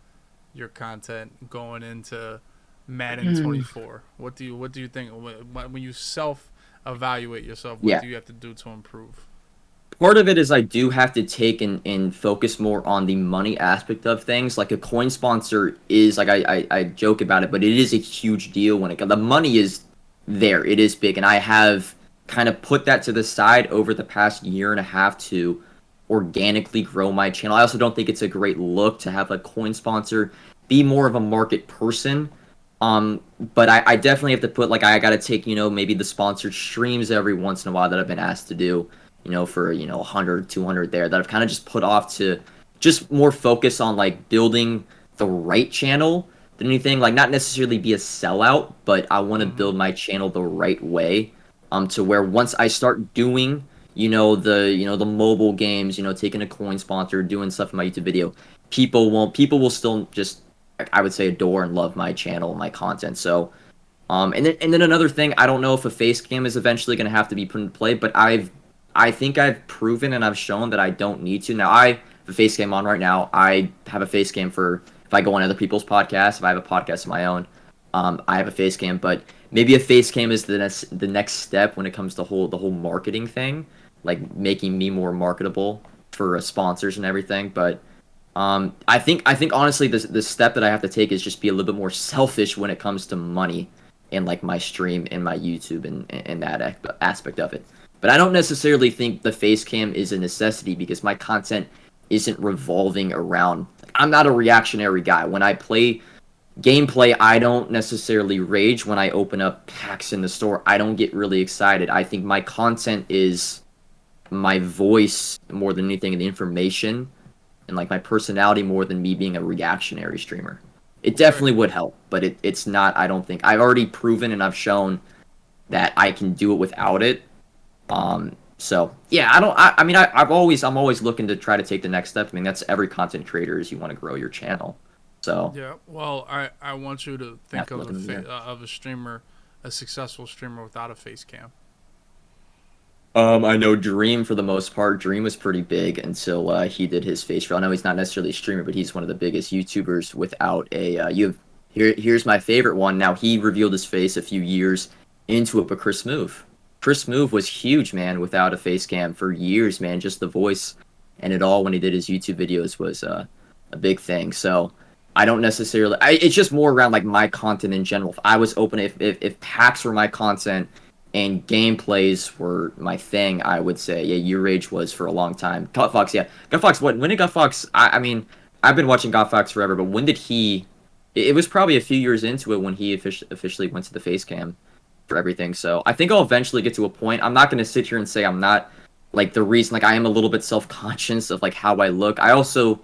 your content going into Madden 24? What do you think when you self evaluate yourself? What
Yeah.
do you have to do to improve?
Part of it is I do have to take and focus more on the money aspect of things. Like a coin sponsor is like I joke about it, but it is a huge deal when the money is there. It is big, and I have kind of put that to the side over the past year and a half to organically grow my channel. I also don't think it's a great look to have a coin sponsor, be more of a market person. But I definitely have to put like I gotta take maybe the sponsored streams every once in a while that I've been asked to do. For 100, 200 there that I've kind of just put off to just more focus on like building the right channel than anything. Like not necessarily be a sellout, but I want to build my channel the right way. To where once I start doing, the mobile games, taking a coin sponsor, doing stuff in my YouTube video, people will still just, I would say, adore and love my channel and my content. So And then another thing, I don't know if a face cam is eventually going to have to be put into play, but I think I've proven and I've shown that I don't need to. Now I have a face cam on right now. I have a face cam for if I go on other people's podcasts, if I have a podcast of my own, I have a face cam. But maybe a face cam is the next step when it comes to the whole marketing thing, like making me more marketable for sponsors and everything. But I think honestly, the step that I have to take is just be a little bit more selfish when it comes to money and like my stream and my YouTube and that aspect of it. But I don't necessarily think the face cam is a necessity because my content isn't revolving around. I'm not a reactionary guy. When I play gameplay, I don't necessarily rage. When I open up packs in the store, I don't get really excited. I think my content is my voice more than anything, and the information and like my personality more than me being a reactionary streamer. It definitely would help, but it's not. I don't think I've already proven and I've shown that I can do it without it. So yeah, I don't. I mean, I'm always looking to try to take the next step. I mean, that's every content creator is you want to grow your channel. So
Yeah, well, I want you to think of a streamer, a successful streamer without a face cam.
I know Dream for the most part. Dream was pretty big until he did his face reveal. I know he's not necessarily a streamer, but he's one of the biggest YouTubers without a. Here's my favorite one. Now he revealed his face a few years into it, but Chris Move. Chris Move was huge, man, without a face cam for years, man. Just the voice and it all when he did his YouTube videos was a big thing. So I don't necessarily. It's just more around like my content in general. If I was open, if packs were my content and gameplays were my thing, I would say, yeah, your rage was for a long time. Gutfox, yeah. Gutfox, when did Gutfox, I mean, I've been watching Gutfox forever, but when did he, it was probably a few years into it when he officially went to the face cam for everything. So I think I'll eventually get to a point. I'm not going to sit here and say I'm not, like, the reason, like, I am a little bit self-conscious of, like, how I look. I also,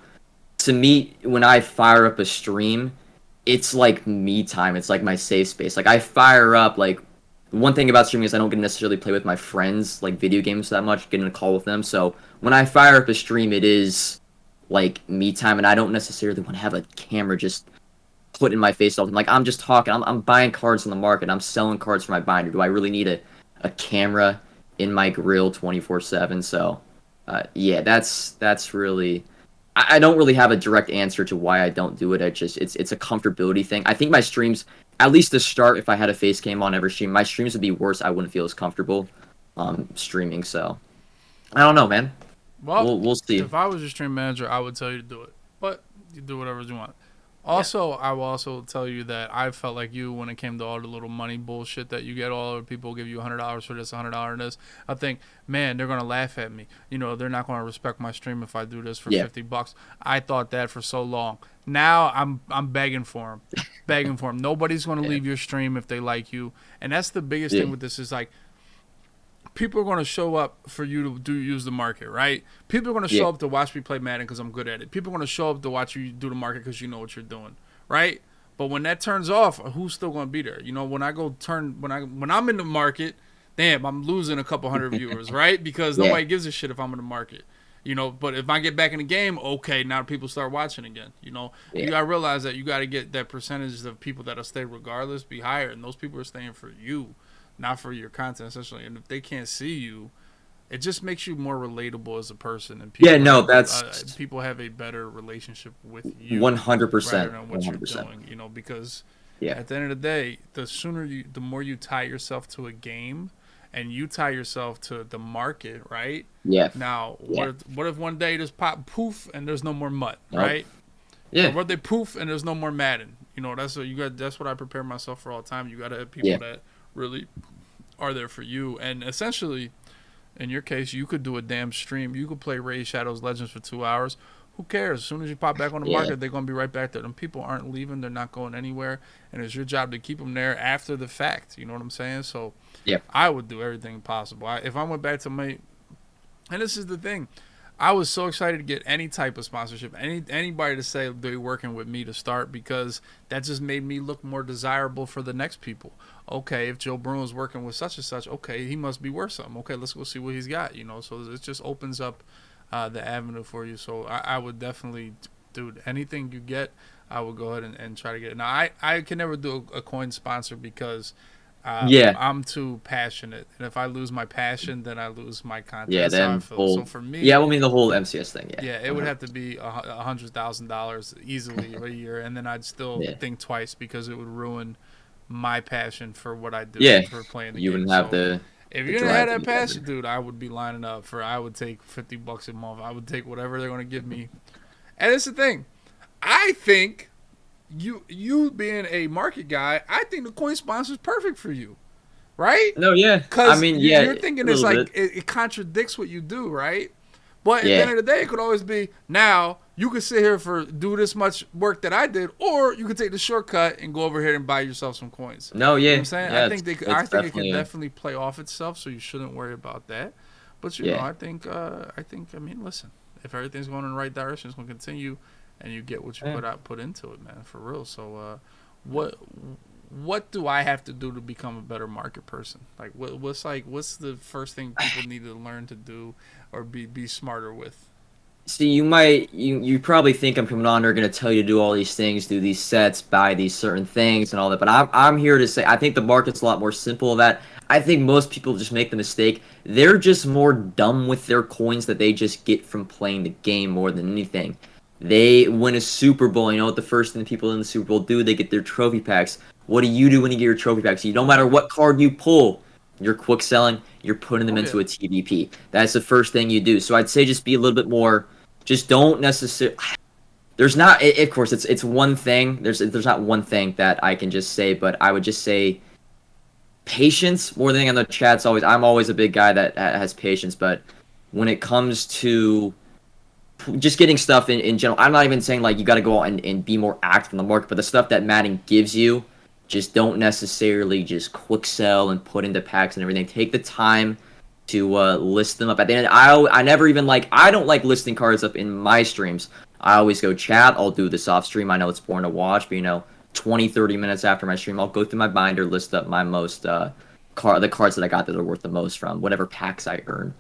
to me, when I fire up a stream, it's like me time. It's like my safe space. Like, I fire up, like, one thing about streaming is I don't get to necessarily play with my friends, like video games that much, get in a call with them. So when I fire up a stream, it is like me time, and I don't necessarily want to have a camera just put in my face all the time. Like I'm just talking, I'm buying cards on the market, I'm selling cards for my binder. Do I really need a camera in my grill 24/7? So yeah, that's really. I don't really have a direct answer to why I don't do it. It's a comfortability thing. I think my streams, at least to start, if I had a face cam on every stream, my streams would be worse. I wouldn't feel as comfortable streaming. So I don't know, man.
Well,
We'll see.
if I was your stream manager, I would tell you to do it, but you do whatever you want. Also, I will also tell you that I felt like you when it came to all the little money bullshit that you get. All the people give you $100 for this, $100 this. I think, man, they're gonna laugh at me. You know, they're not gonna respect my stream if I do this for $50. I thought that for so long. Now I'm begging for them, begging for them. Nobody's gonna leave your stream if they like you, and that's the biggest thing with this is like. People are going to show up for you to use the market, right? People are going to show up to watch me play Madden because I'm good at it. People are going to show up to watch you do the market because you know what you're doing, right? But when that turns off, who's still going to be there? You know, when I'm in the market, damn, I'm losing a couple hundred viewers, right? Because nobody gives a shit if I'm in the market, you know. But if I get back in the game, okay, now people start watching again. You know, you got to realize that you got to get that percentage of people that'll stay regardless be higher, and those people are staying for you. Not for your content, essentially. And if they can't see you, it just makes you more relatable as a person. And people, people have a better relationship with you.
100%.
Rather than what you're doing, you know, because at the end of the day, the more you tie yourself to a game, and you tie yourself to the market, right?
Yeah.
Now, what if one day just pop poof and there's no more MUT, right? Yeah. Or what they poof and there's no more Madden. You know, that's what I prepare myself for all the time. You got to have people that really are there for you. And essentially, in your case, you could do a damn stream. You could play Raid Shadows Legends for 2 hours. Who cares? As soon as you pop back on the market, they're going to be right back there. Them people aren't leaving. They're not going anywhere. And it's your job to keep them there after the fact. You know what I'm saying? So I would do everything possible. If I went back to my... And this is the thing. I was so excited to get any type of sponsorship, anybody to say they're working with me to start, because that just made me look more desirable for the next people. Okay, if Joe Bruin is working with such and such, okay, he must be worth something. Okay, let's go see what he's got, you know. So it just opens up the avenue for you. So I would definitely, dude, anything you get, I would go ahead and try to get it. Now, I can never do a coin sponsor because
Yeah,
I'm too passionate, and if I lose my passion, then I lose my content.
yeah.
That's how I
Then
feel. So
whole,
for
yeah.
me,
Well, I mean the whole MCS thing. Yeah,
yeah, it would
100.
have to be $100,000 easily a year, and then I'd still
Yeah,
think twice because it would ruin my passion for what I do
yeah.
for playing the
You
game.
wouldn't have
So if
the
you're gonna have
drive to
that
be better.
passion, dude, I would be lining up for. I would take $50 a month. I would take whatever they're gonna give me. And it's the thing. I think you being a market guy, I think the coin sponsor is perfect for you, right?
No, yeah. I
Because
mean, yeah,
you're
a
thinking it's
little
like
bit.
it contradicts what you do, right? But at the
Yeah.
end of the day, it could always be now you could sit here for do this much work that I did, or you could take the shortcut and go over here and buy yourself some coins.
No,
You know what I'm
yeah,
saying? I
yeah.
think I
It's
think it could
definitely a
definitely play off itself, so you shouldn't worry about that. But
yeah.
I think I mean, listen, if everything's going in the right direction, it's going to continue, and you get what you
Yeah.
put into it, man, for real. So, what what do I have to do to become a better market person? Like, what's the first thing people need to learn to do or be smarter with?
See, you probably think I'm coming on here going to tell you to do all these things, do these sets, buy these certain things and all that. But I'm here to say I think the market's a lot more simple than that. I think most people just make the mistake. They're just more dumb with their coins that they just get from playing the game more than anything. They win a Super Bowl. You know what the first thing the people in the Super Bowl do? They get their trophy packs. What do you do when you get your trophy packs? No matter what card you pull, you're quick selling. You're putting them
Oh
into
yeah,
a TVP. That's the first thing you do. So I'd say just be a little bit more just don't necessarily. There's not. Of course, it's one thing. There's not one thing that I can just say, but I would just say patience more than anything. On the chat's always. I'm always a big guy that has patience, but when it comes to just getting stuff in general, I'm not even saying like you got to go out and be more active in the market, but the stuff that Madden gives you, just don't necessarily just quick sell and put into packs and everything. Take the time to list them up. At the end, I never even like I don't like listing cards up in my streams. I always go chat. I'll do this off stream. I know it's boring to watch, but 20, 30 minutes after my stream, I'll go through my binder, list up my most the cards that I got that are worth the most from whatever packs I earn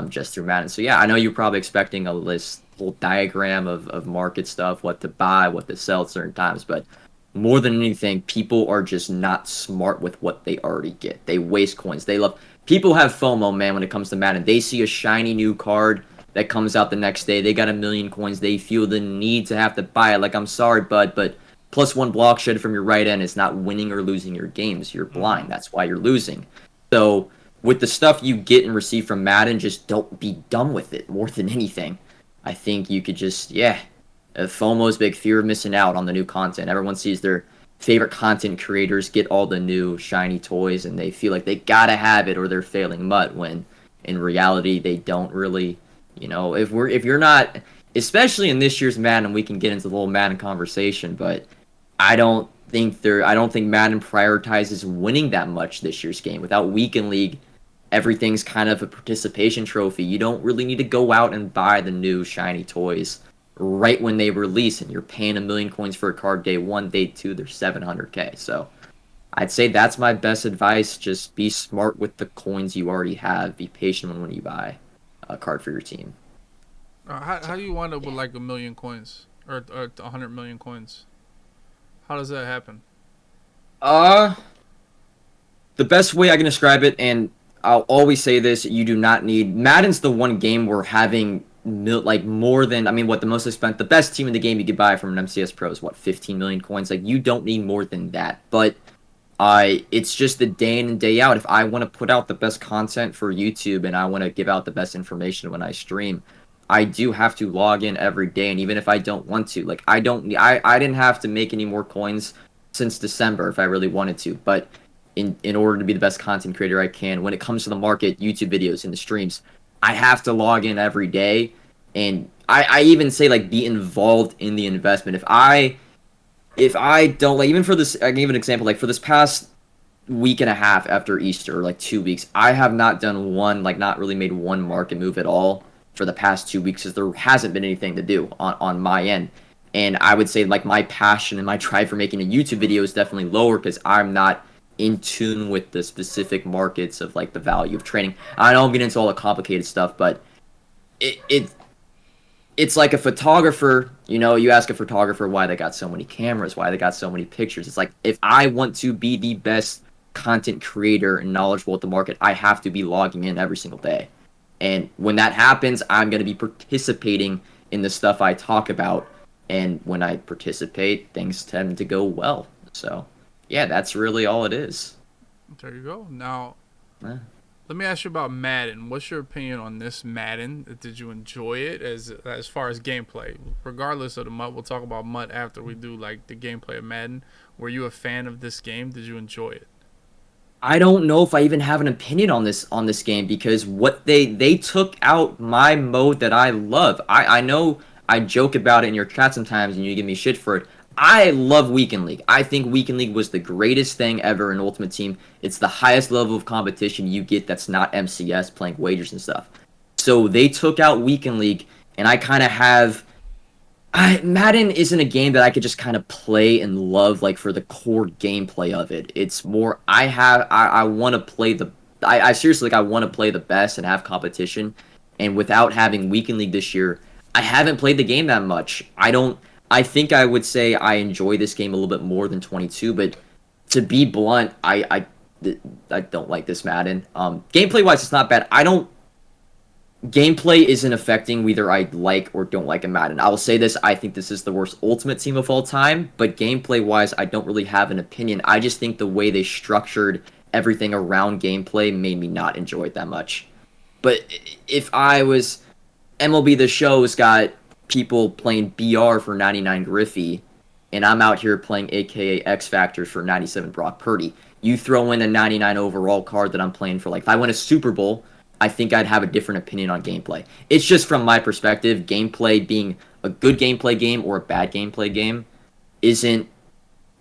just through Madden. So yeah, I know you're probably expecting a list, whole diagram of market stuff, what to buy, what to sell at certain times, but more than anything, people are just not smart with what they already get. They waste coins. They love people have FOMO, man, when it comes to Madden. They see a shiny new card that comes out the next day. They got 1,000,000 coins. They feel the need to have to buy it. Like, I'm sorry, bud, but +1 block shed from your right end is not winning or losing your games. You're blind. That's why you're losing. So with the stuff you get and receive from Madden, just don't be dumb with it more than anything. I think you could just, yeah. FOMO's big, fear of missing out on the new content. Everyone sees their favorite content creators get all the new shiny toys and they feel like they gotta have it or they're failing MUT when in reality they don't really. If you're not, especially in this year's Madden, we can get into the whole Madden conversation, but I don't think Madden prioritizes winning that much this year's game. Without Weekend League, everything's kind of a participation trophy. You don't really need to go out and buy the new shiny toys right when they release, and you're paying 1,000,000 coins for a card day 1, day 2, they're 700K. So I'd say that's my best advice. Just be smart with the coins you already have. Be patient when you buy a card for your team.
how do you wind up with like 1,000,000 coins or 100 million coins? How does that happen?
Uh, the best way I can describe it, and I'll always say this, you do not need Madden's the one game where having like more than what the most expensive, the best team in the game you could buy from an MCS Pro is what 15,000,000 coins. Like you don't need more than that, but it's just the day in and day out. If I want to put out the best content for YouTube and I want to give out the best information when I stream, I do have to log in every day. And even if I don't want to, like I didn't have to make any more coins since December if I really wanted to. But in order to be the best content creator I can, when it comes to the market, YouTube videos and the streams, I have to log in every day. And I even say like be involved in the investment. If I don't like even for this, I can give an example. Like for this past week and a half after Easter, or like 2 weeks, I have not done not really made one market move at all for the past 2 weeks because there hasn't been anything to do on my end. And I would say like my passion and my drive for making a YouTube video is definitely lower because I'm not in tune with the specific markets of like the value of trading. I know I'm getting into all the complicated stuff, but it it's like a photographer, you ask a photographer why they got so many cameras, why they got so many pictures. It's like, if I want to be the best content creator and knowledgeable at the market, I have to be logging in every single day. And when that happens, I'm going to be participating in the stuff I talk about. And when I participate, things tend to go well. So, yeah, that's really all it is.
There you go. Now,
Eh.
let me ask you about Madden. What's your opinion on this Madden? Did you enjoy it as far as gameplay? Regardless of the MUT, we'll talk about MUT after we do like the gameplay of Madden. Were you a fan of this game? Did you enjoy it?
I don't know if I even have an opinion on this game because what they took out my mode that I love. I know I joke about it in your chat sometimes and you give me shit for it. I love Weekend League. I think Weekend League was the greatest thing ever in Ultimate Team. It's the highest level of competition you get that's not MCS playing wagers and stuff. So they took out Weekend League and I kind of have Madden isn't a game that I could just kind of play and love like for the core gameplay of it. It's more I want to play I seriously like I want to play the best and have competition. And without having Weekend League this year, I haven't played the game that much. I think I would say I enjoy this game a little bit more than 22, but to be blunt, I don't like this Madden. Gameplay wise, it's not bad. I don't Gameplay isn't affecting whether I like or don't like a Madden. I will say this, I think this is the worst Ultimate Team of all time, but gameplay-wise, I don't really have an opinion. I just think the way they structured everything around gameplay made me not enjoy it that much. But if I was... MLB The Show's got people playing BR for 99 Griffey, and I'm out here playing AKA X Factors for 97 Brock Purdy. You throw in a 99 overall card that I'm playing for, like, if I win a Super Bowl... I think I'd have a different opinion on gameplay. It's just from my perspective, gameplay being a good gameplay game or a bad gameplay game isn't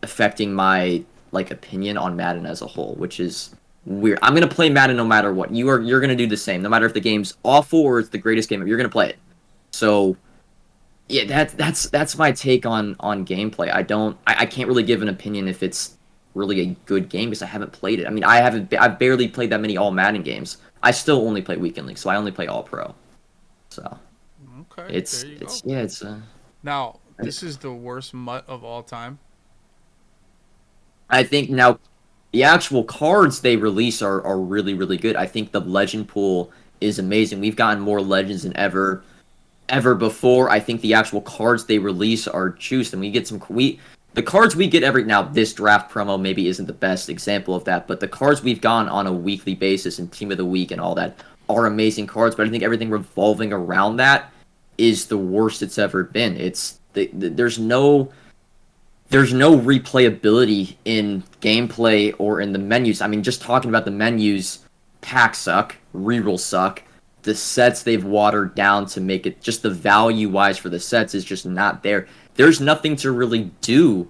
affecting my opinion on Madden as a whole, which is weird. I'm gonna play Madden no matter what. You're gonna do the same, no matter if the game's awful or it's the greatest game. You're gonna play it. So yeah, that's my take on gameplay. I can't really give an opinion if it's really a good game because I haven't played it. I mean, I've barely played that many all Madden games. I still only play Weekend League, so I only play All Pro. So
Okay, there you go.
it's
Now, this is the worst MUT of all time.
I think now the actual cards they release are really really good. I think the legend pool is amazing. We've gotten more legends than ever before. I think the actual cards they release are juiced, and we get the cards we get every now. This draft promo maybe isn't the best example of that, but the cards we've gotten on a weekly basis and Team of the Week and all that are amazing cards. But I think everything revolving around that is the worst it's ever been. There's no replayability in gameplay or in the menus. I mean, just talking about the menus, packs suck, rerolls suck. The sets they've watered down to make it just the value wise for the sets is just not there. There's nothing to really do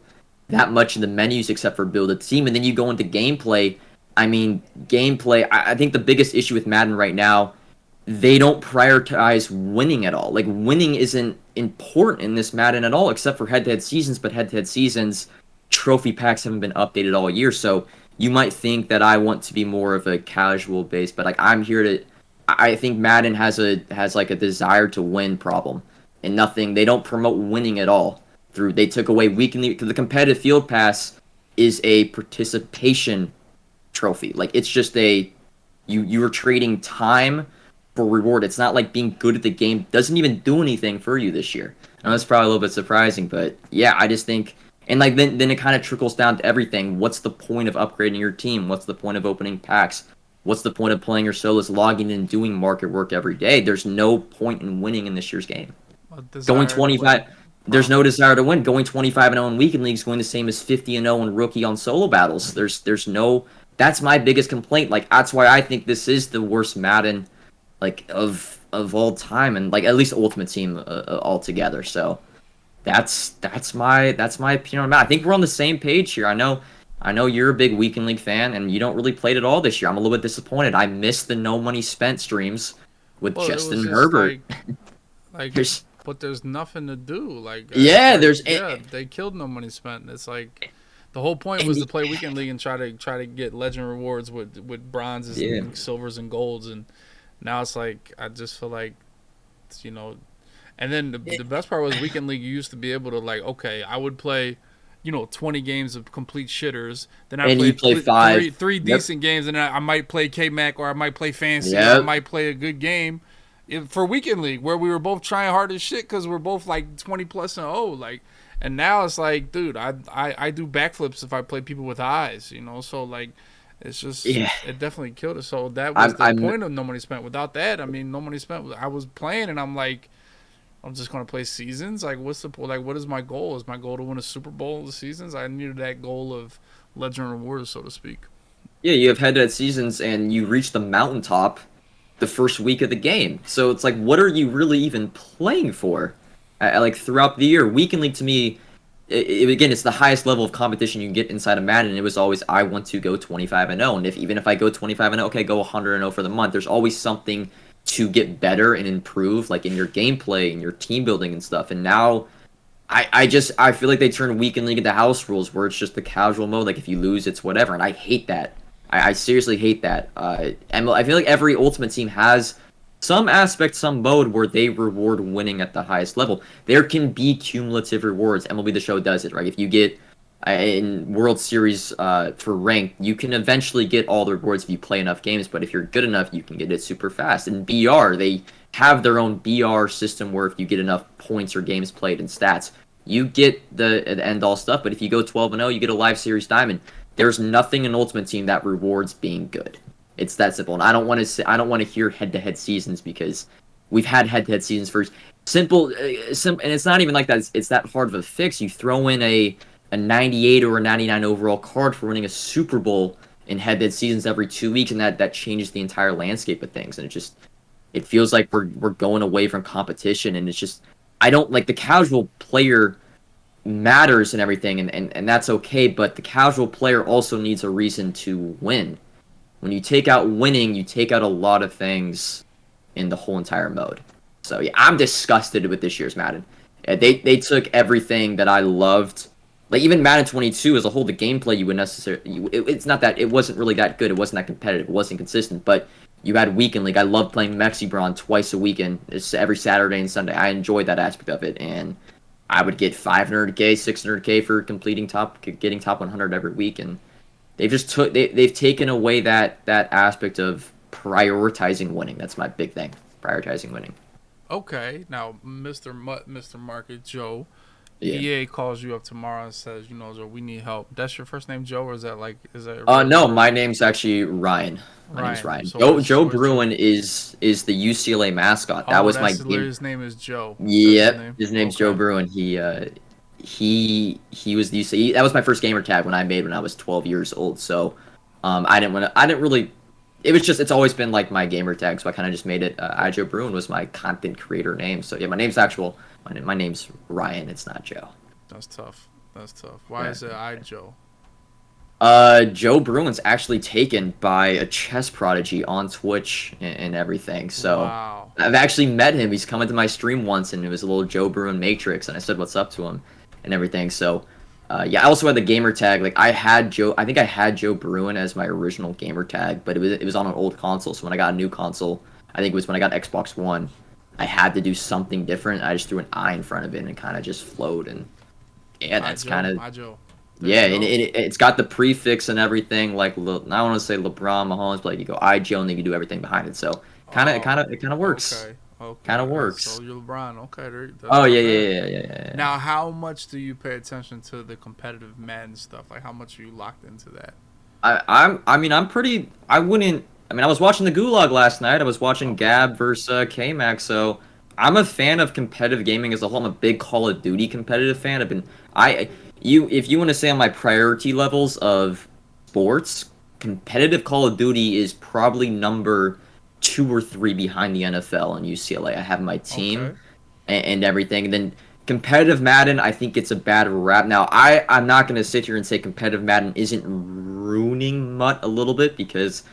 that much in the menus except for build a team. And then you go into gameplay. I mean, gameplay, I think the biggest issue with Madden right now, they don't prioritize winning at all. Like, winning isn't important in this Madden at all, except for head-to-head seasons, but head-to-head seasons, trophy packs haven't been updated all year, so you might think that I want to be more of a casual base, but, like, I'm here to... I think Madden has a desire to win problem, and they don't promote winning at all. They took away weekly... The competitive field pass is a participation trophy. Like, it's just you are trading time for reward. It's not like being good at the game doesn't even do anything for you this year. I know that's probably a little bit surprising, but yeah, I just think, and like then it kind of trickles down to everything. What's the point of upgrading your team? What's the point of opening packs? What's the point of playing your solos, logging in and doing market work every day? There's no point in winning in this year's game. Going 25, there's no desire to win. Going 25-0 in weekend leagues, going the same as 50-0 in rookie on solo battles. There's no. That's my biggest complaint. Like, that's why I think this is the worst Madden, like, of all time, and like at least Ultimate Team altogether. So that's my opinion on Madden. I think we're on the same page here. I know you're a big weekend league fan, and you don't really play it at all this year. I'm a little bit disappointed. I missed the no money spent streams with Justin Herbert.
But there's nothing to do. They killed no money spent. It's like the whole point was to play weekend league and try to get legend rewards with bronzes and silvers and golds, and now it's like I just feel like, And then the best part was Weekend League. You used to be able to like, okay, I would play, 20 games of complete shitters. Then I
And you
played
play five.
three
Yep.
decent games, and then I might play K Mac, or I might play Fancy, or I
Yep.
might play a good game for Weekend League where we were both trying hard as shit because we're both like 20 plus and like. And now it's like, dude, I do backflips if I play people with eyes, So like, it's just
Yeah.
it definitely killed us. So that was
I'm.
the
I'm.
point of No Money Spent. Without that, I mean, No Money Spent. I was playing, and I'm like, I'm just gonna play seasons. Like, what's the like? What is my goal? Is my goal to win a Super Bowl of the seasons? I needed that goal of legend rewards, so to speak.
Yeah. You have head-to-head seasons, and you reach the mountaintop the first week of the game. So it's like, what are you really even playing for? Like throughout the year, Weekend League to me, again, it's the highest level of competition you can get inside of Madden. It was always I want to go 25-0, and even if I go 25-0, okay, go 100-0 for the month. There's always something to get better and improve, like in your gameplay and your team building and stuff. And now, I feel like they turned Weekend League into house rules, where it's just the casual mode. Like if you lose, it's whatever, and I hate that. I seriously hate that. And I feel like every Ultimate Team has some aspect, some mode where they reward winning at the highest level. There can be cumulative rewards. MLB The Show does it, right? If you get in World Series for rank, you can eventually get all the rewards if you play enough games. But if you're good enough, you can get it super fast. In BR, they have their own BR system where if you get enough points or games played and stats, you get the end all stuff. But if you go 12-0, you get a live series diamond. There's nothing in Ultimate Team that rewards being good. It's that simple. And I don't want to hear head-to-head seasons because we've had head-to-head seasons for simple, and it's not even like that. It's that hard of a fix. You throw in a 98 or a 99 overall card for winning a Super Bowl in head-to-head seasons every 2 weeks, and that changes the entire landscape of things. And it feels like we're going away from competition, and it's just I don't like the casual player matters and everything, and that's okay, but the casual player also needs a reason to win. When you take out winning, you take out a lot of things in the whole entire mode. So yeah, I'm disgusted with this year's Madden. They took everything that I loved. Like even Madden 22 as a whole, the gameplay you would necessarily it's not that it wasn't really that good. It wasn't that competitive. It wasn't consistent. But you had Weekend League. I loved playing Mexibron twice a weekend. It's every Saturday and Sunday. I enjoyed that aspect of it, and I would get 500K, 600K for getting top 100 every week, and they've taken away that aspect of prioritizing winning. That's my big thing, prioritizing winning.
Okay, now Mr. Market Joe,
Yeah.
EA calls you up tomorrow and says, Joe, we need help. That's your first name, Joe, or is that?
No, my name's actually Ryan. My name's Ryan.
So
Joe Bruin is the UCLA mascot. That was my game.
His name is Joe.
Yep, his name's Joe Bruin. He was the UCLA. That was my first gamer tag when I was 12 years old. So, I didn't really. It's always been like my gamer tag. So I kind of just made it. iJOE Bruin was my content creator name. So yeah, my name's Ryan. It's not Joe.
That's tough. Why is it iJOE?
Joe Bruin's actually taken by a chess prodigy on Twitch and everything. So
wow.
I've actually met him. He's come into my stream once, and it was a little Joe Bruin Matrix, and I said what's up to him and everything. So yeah, I also had the gamer tag. Like I think I had Joe Bruin as my original gamer tag, but it was on an old console. So when I got a new console, I think it was when I got Xbox One, I had to do something different. I just threw an I in front of it and kind of just flowed, and yeah, that's kind of
iJOE.
yeah, and it's got the prefix and everything. Like I don't want to say LeBron, Mahomes, but like you go iJOE and then you do everything behind it. So it kind of works.
Okay.
Kind of works.
So you're LeBron. Okay.
Oh yeah.
Now, how much do you pay attention to the competitive Madden stuff? Like, how much are you locked into that?
I'm pretty. I was watching the Gulag last night. I was watching Gab versus K-Mac. So I'm a fan of competitive gaming as a whole. I'm a big Call of Duty competitive fan. If you want to say on my priority levels of sports, competitive Call of Duty is probably number 2 or 3 behind the NFL and UCLA. I have my team and everything. And then competitive Madden, I think it's a bad rap. Now, I'm not going to sit here and say competitive Madden isn't ruining MUT a little bit because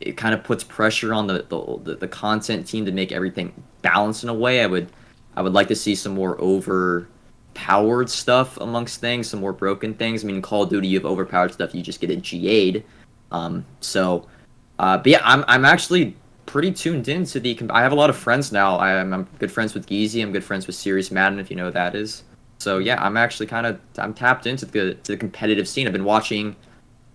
it kind of puts pressure on the content team to make everything balanced in a way. I would like to see some more overpowered stuff amongst things, some more broken things. I mean, in Call of Duty, you have overpowered stuff, you just get it GA'd. But yeah, I'm actually pretty tuned into the. I have a lot of friends now. I'm good friends with Geezy. I'm good friends with Serious Madden, if you know what that is. So yeah, I'm actually I'm tapped into the competitive scene. I've been watching,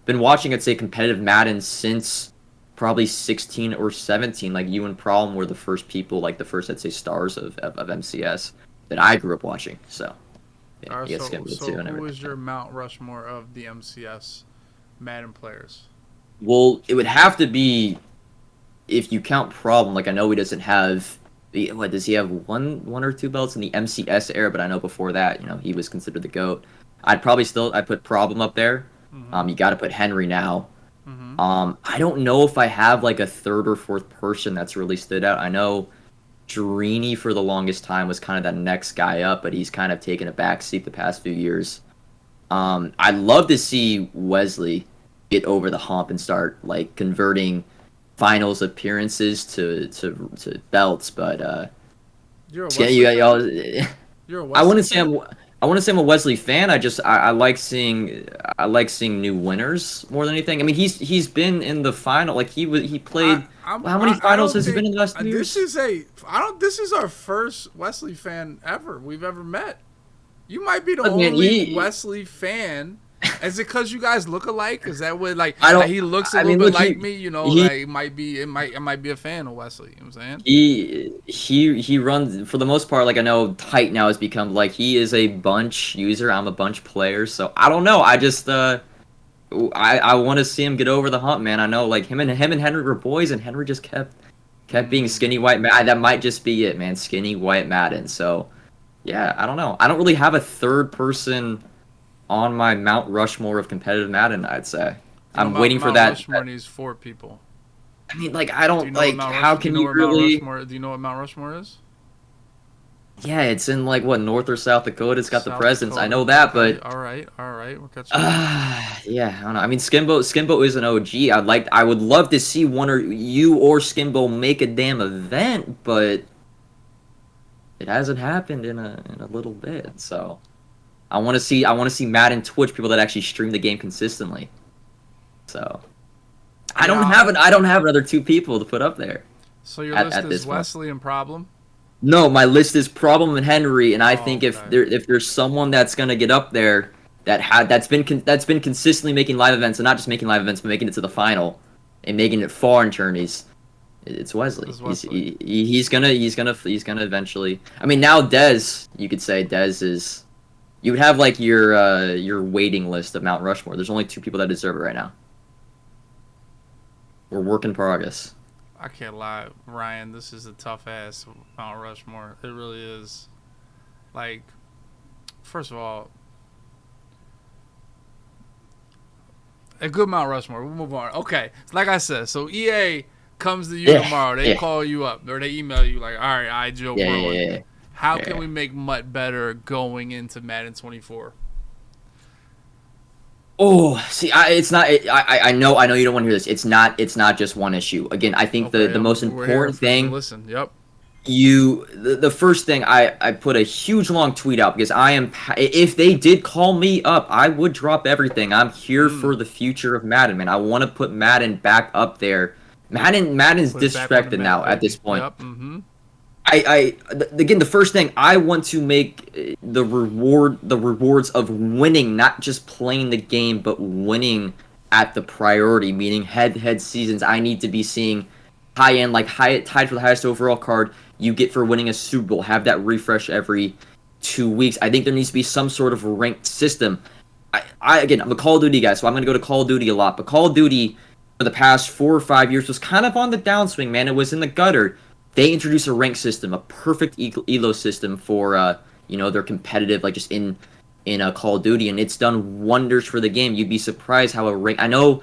I'd say, competitive Madden since probably 16 or 17. Like you and Problem were the first people, like the first, I'd say, stars of MCS that I grew up watching. So yeah,
All right,
you get
so
too and
who
everything.
is your Mount Rushmore of the MCS Madden players?
Well, it would have to be, if you count Problem. Like I know he doesn't have what does he have, one or two belts in the MCS era, but I know before that, he was considered the GOAT. I'd put Problem up there.
Mm-hmm.
You got to put Henry now.
Mm-hmm.
I don't know if I have like a third or fourth person that's really stood out. I know Drini for the longest time was kind of that next guy up, but he's kind of taken a backseat the past few years. I'd love to see Wesley get over the hump and start like converting finals appearances to belts, but
You're a
yeah,
Wesley fan?
y'all,
You're a
I
Wesley
wouldn't say
fan?
I want to say I'm a Wesley fan. I like seeing new winners more than anything. I mean, he's been in the final. Like he played. How many
I
finals
don't
has he been
think
in the last 2
this
years?
is a I don't this is our first Wesley fan ever we've ever met. You might be the
Look, man,
only Wesley fan. Is it because you guys look alike? Is that what
I
like
don't.
he looks a
I
little
mean,
bit
look,
like me? You know,
he
like it might be a fan of Wesley. You know what I'm saying?
he runs for the most part. Like I know Tight now has become like he is a bunch user. I'm a bunch player. So I don't know. I just I want to see him get over the hump, man. I know like him and Henry were boys, and Henry just kept being skinny white Madden. That might just be it, man. Skinny white Madden. So yeah, I don't know. I don't really have a third person on my Mount Rushmore of competitive Madden, I'd say.
You know,
I'm waiting for
Mount
that.
Rushmore needs 4 people.
I mean, like, I
Do you
don't,
know what
like,
Mount
how
Rush? Do you
can
know
you
what Mount
really.
Rushmore? Do you know what Mount Rushmore is?
Yeah, it's in, like, what, North or South Dakota? It's got the
South
presence. I
Dakota.
know that,
Okay.
but.
All right. All right. We'll catch you.
Yeah, I don't know. I mean, Skimbo is an OG. I would love to see one or you or Skimbo make a damn event, but it hasn't happened in a little bit. So I want to see Madden Twitch people that actually stream the game consistently. So
Yeah.
I don't have another two people to put up there
So your list
at
is
this point.
Wesley and Problem.
No, my list is Problem and Henry, and I
Oh,
think
okay.
if there's someone that's gonna get up there that's been consistently making live events, and not just making live events, but making it to the final and making it far in tourneys, it's Wesley.
It's Wesley.
He's gonna eventually. I mean, now Dez, you could say Dez is. You would have like your waiting list of Mount Rushmore. There's only two people that deserve it right now. We're work in progress.
I can't lie, Ryan. This is a tough ass Mount Rushmore. It really is. Like, first of all, a good Mount Rushmore. We'll move on. Okay, like I said, so EA comes to you tomorrow. They call you up or they email you like, all right, Joe Bruin. How can we make Mutt better going into Madden 24?
Oh, see, it's not. I know you don't want to hear this. It's not just one issue. Again, I think the most important thing.
Listen, yep.
The first thing I put a huge long tweet out because if they did call me up, I would drop everything. I'm here for the future of Madden, man. I want to put Madden back up there. Madden's disrespected now at this point.
Yep. Mm-hmm.
Again, the first thing I want to make the rewards of winning, not just playing the game, but winning at the priority, meaning head-to-head seasons. I need to be seeing high-end, like tied for the highest overall card you get for winning a Super Bowl. Have that refresh every 2 weeks. I think there needs to be some sort of ranked system. Again, I'm a Call of Duty guy, so I'm going to go to Call of Duty a lot. But Call of Duty for the past 4 or 5 years was kind of on the downswing, man. It was in the gutter. They introduced a rank system, a perfect elo system for their competitive, like just in Call of Duty, and it's done wonders for the game. You'd be surprised how a rank. I know,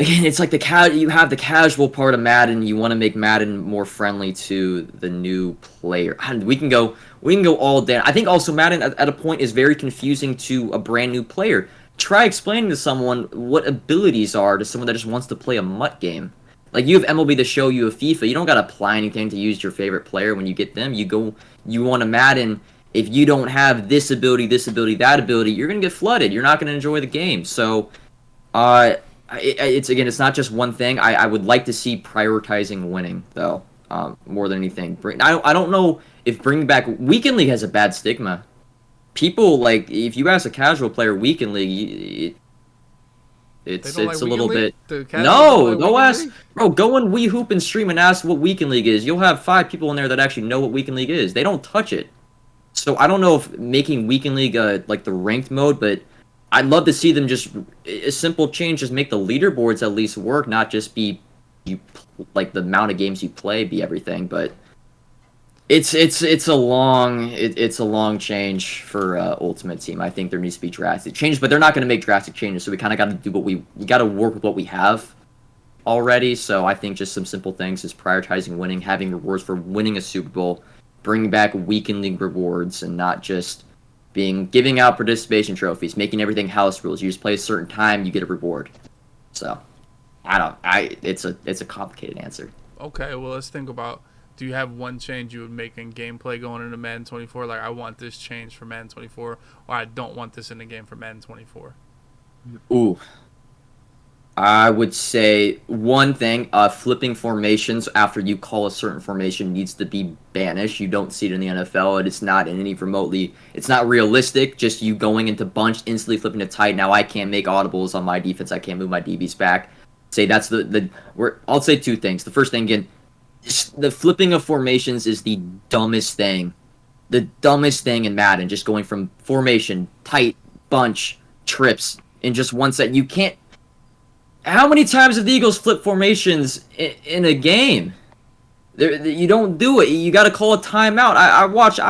again, it's like you have the casual part of Madden. You want to make Madden more friendly to the new player. And we can go all day. I think also Madden at a point is very confusing to a brand new player. Try explaining to someone what abilities are to someone that just wants to play a mutt game. Like, you have MLB The Show, you have FIFA. You don't got to apply anything to use your favorite player when you get them. You want to Madden. If you don't have this ability, that ability, you're going to get flooded. You're not going to enjoy the game. So, it's not just one thing. I would like to see prioritizing winning though, more than anything. I don't know if bringing back Weekend League has a bad stigma. People like if you ask a casual player Weekend League, it's
like
a little
League?
bit.
No, like
Go ask, bro. Go on We Hoop and stream and ask what Weekend League is. You'll have 5 people in there that actually know what Weekend League is. They don't touch it. So I don't know if making Weekend League like the ranked mode, but I'd love to see them just a simple change, just make the leaderboards at least work, not just be like the amount of games you play be everything. But it's a long change for Ultimate Team. I think there needs to be drastic changes, but they're not going to make drastic changes. So we kind of got to do what we got to work with what we have already. So I think just some simple things is prioritizing winning, having rewards for winning a Super Bowl, bringing back Weekend League rewards, and not just giving out participation trophies, making everything house rules. You just play a certain time, you get a reward. So it's a complicated answer.
Okay, well let's think about. Do you have one change you would make in gameplay going into Madden 24? Like, I want this change for Madden 24, or I don't want this in the game for Madden 24.
Ooh. I would say one thing, flipping formations after you call a certain formation needs to be banished. You don't see it in the NFL, and it's not in any it's not realistic, just you going into bunch, instantly flipping to tight. Now I can't make audibles on my defense. I can't move my DBs back. Say that's I'll say 2 things. The first thing, again, the flipping of formations is the dumbest thing. The dumbest thing in Madden, just going from formation, tight, bunch, trips, in just one set. You can't. How many times have the Eagles flipped formations in a game? You don't do it. You got to call a timeout. I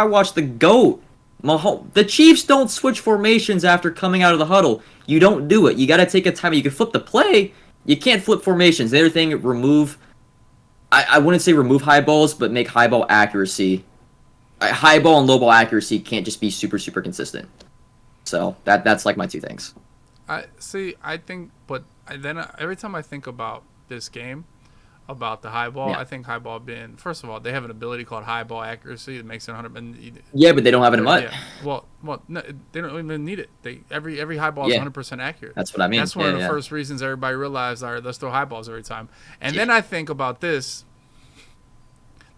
watch the GOAT. The Chiefs don't switch formations after coming out of the huddle. You don't do it. You got to take a time. You can flip the play. You can't flip formations. The other thing, remove. I wouldn't say remove high balls, but make high ball accuracy. High ball and low ball accuracy can't just be super consistent. So that's like my 2 things.
I think, but then every time I think about this game, about the high ball, I think high ball being, first of all, they have an ability called high ball accuracy that makes it 100.
Yeah, but they don't have it in MUT.
Yeah. Well, no, they don't even need it. Every high ball is 100% accurate.
That's what I mean.
That's one of the first reasons everybody realized, all right, let's throw high balls every time. And then I think about this.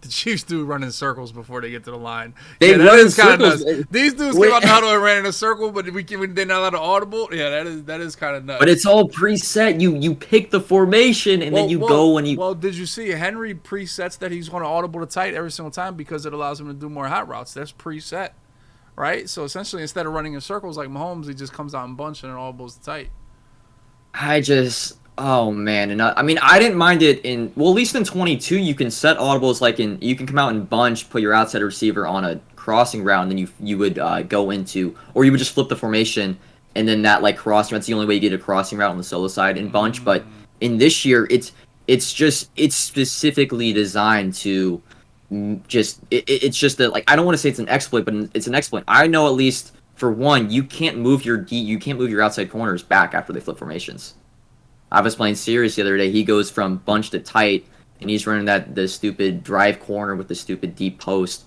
The Chiefs do run in circles before they get to the line.
They run in circles.
These dudes came out the huddle and ran in a circle, but they're not allowed to audible. Yeah, that is kind of nuts.
But it's all preset. You pick the formation and then you go and you.
Well, did you see Henry presets that he's going to audible to tight every single time because it allows him to do more hot routes? That's preset, right? So essentially, instead of running in circles like Mahomes, he just comes out in bunch and it audibles to tight.
Oh man, and I mean I didn't mind it at least in 22 you can set audibles you can come out in bunch, put your outside receiver on a crossing route, and then you would go into, or you would just flip the formation and then that crossing route. That's the only way you get a crossing route on the solo side in bunch. But in this year it's specifically designed to it's just that I don't want to say it's an exploit, but it's an exploit. I know at least for one you can't move your outside corners back after they flip formations. I was playing Sirius the other day. He goes from bunch to tight, and he's running the stupid drive corner with the stupid deep post.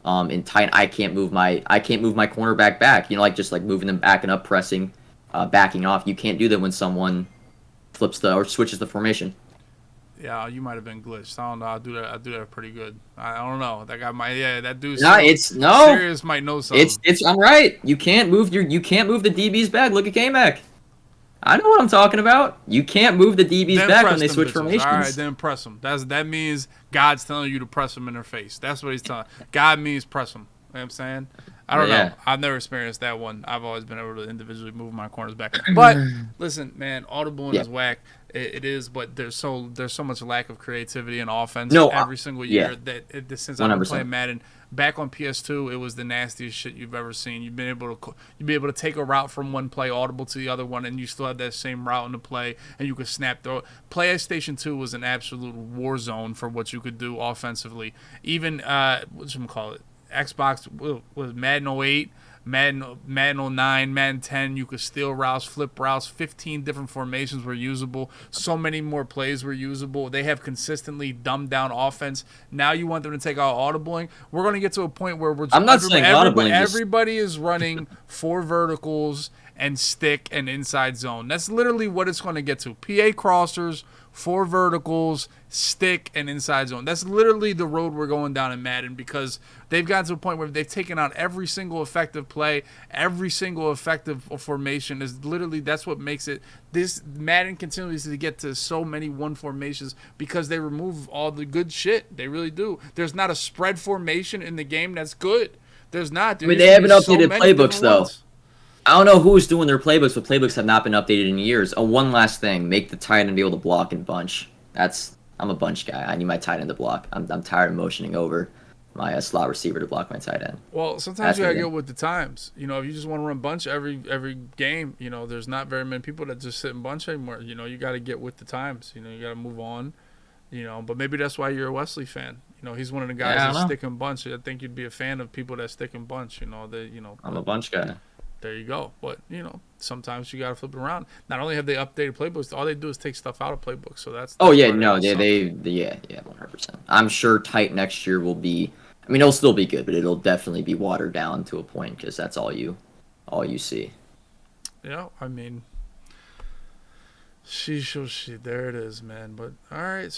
In tight, I can't move my cornerback back. Just moving them back and up, pressing, backing off. You can't do that when someone flips or switches the formation.
Yeah, you might have been glitched. I don't know. I do that pretty good. I don't know. That guy might. Yeah, that dude. Sirius might know something.
I'm right. You can't move the DBs back. Look at K-Mac. I know what I'm talking about. You can't move the DBs back when they switch formations.
All right, then press them. That means God's telling you to press them in their face. That's what he's telling. God means press them. You know what I'm saying? I don't know. I've never experienced that one. I've always been able to individually move my corners back. But listen, man, audibling is whack. It is, but there's so much lack of creativity in offense every single year that since I've been playing Madden. Back on PS2, it was the nastiest shit you've ever seen. You'd be able to take a route from one play audible to the other one, and you still had that same route in the play, and you could snap throw. PlayStation 2 was an absolute war zone for what you could do offensively. Even Xbox was Madden 08. Madden 09, Madden 10, you could steal routes, flip routes, 15 different formations were usable. So many more plays were usable. They have consistently dumbed down offense. Now you want them to take out audibling. We're going to get to a point where
I'm not saying audibling.
Everybody is running 4 verticals and stick and inside zone. That's literally what it's going to get to. PA crossers, 4 verticals, stick, and inside zone. That's literally the road we're going down in Madden, because they've gotten to a point where they've taken out every single effective play, every single effective formation. Is literally, that's what makes it. This Madden continues to get to so many one formations because they remove all the good shit. They really do. There's not a spread formation in the game that's good. There's not. Dude.
I mean, they haven't updated playbooks though. I don't know who's doing their playbooks, but playbooks have not been updated in years. Oh, one last thing: make the tight end be able to block and bunch. I'm a bunch guy. I need my tight end to block. I'm tired of motioning over my slot receiver to block my tight end.
Well, sometimes you gotta go with the times. You know, if you just want to run bunch every game, you know, there's not very many people that just sit and bunch anymore. You know, you got to get with the times. You know, you got to move on. You know, but maybe that's why you're a Wesley fan. You know, he's one of the guys that stick and bunch. I think you'd be a fan of people that stick and bunch. You know, I'm
a bunch guy.
There you go. But, you know, sometimes you got to flip it around. Not only have they updated playbooks, all they do is take stuff out of playbooks. So that's
oh, yeah, no, yeah, 100%. I'm sure tight next year will be, I mean, it'll still be good, but it'll definitely be watered down to a point because that's all you see.
Yeah, I mean, there it is, man. But, all right,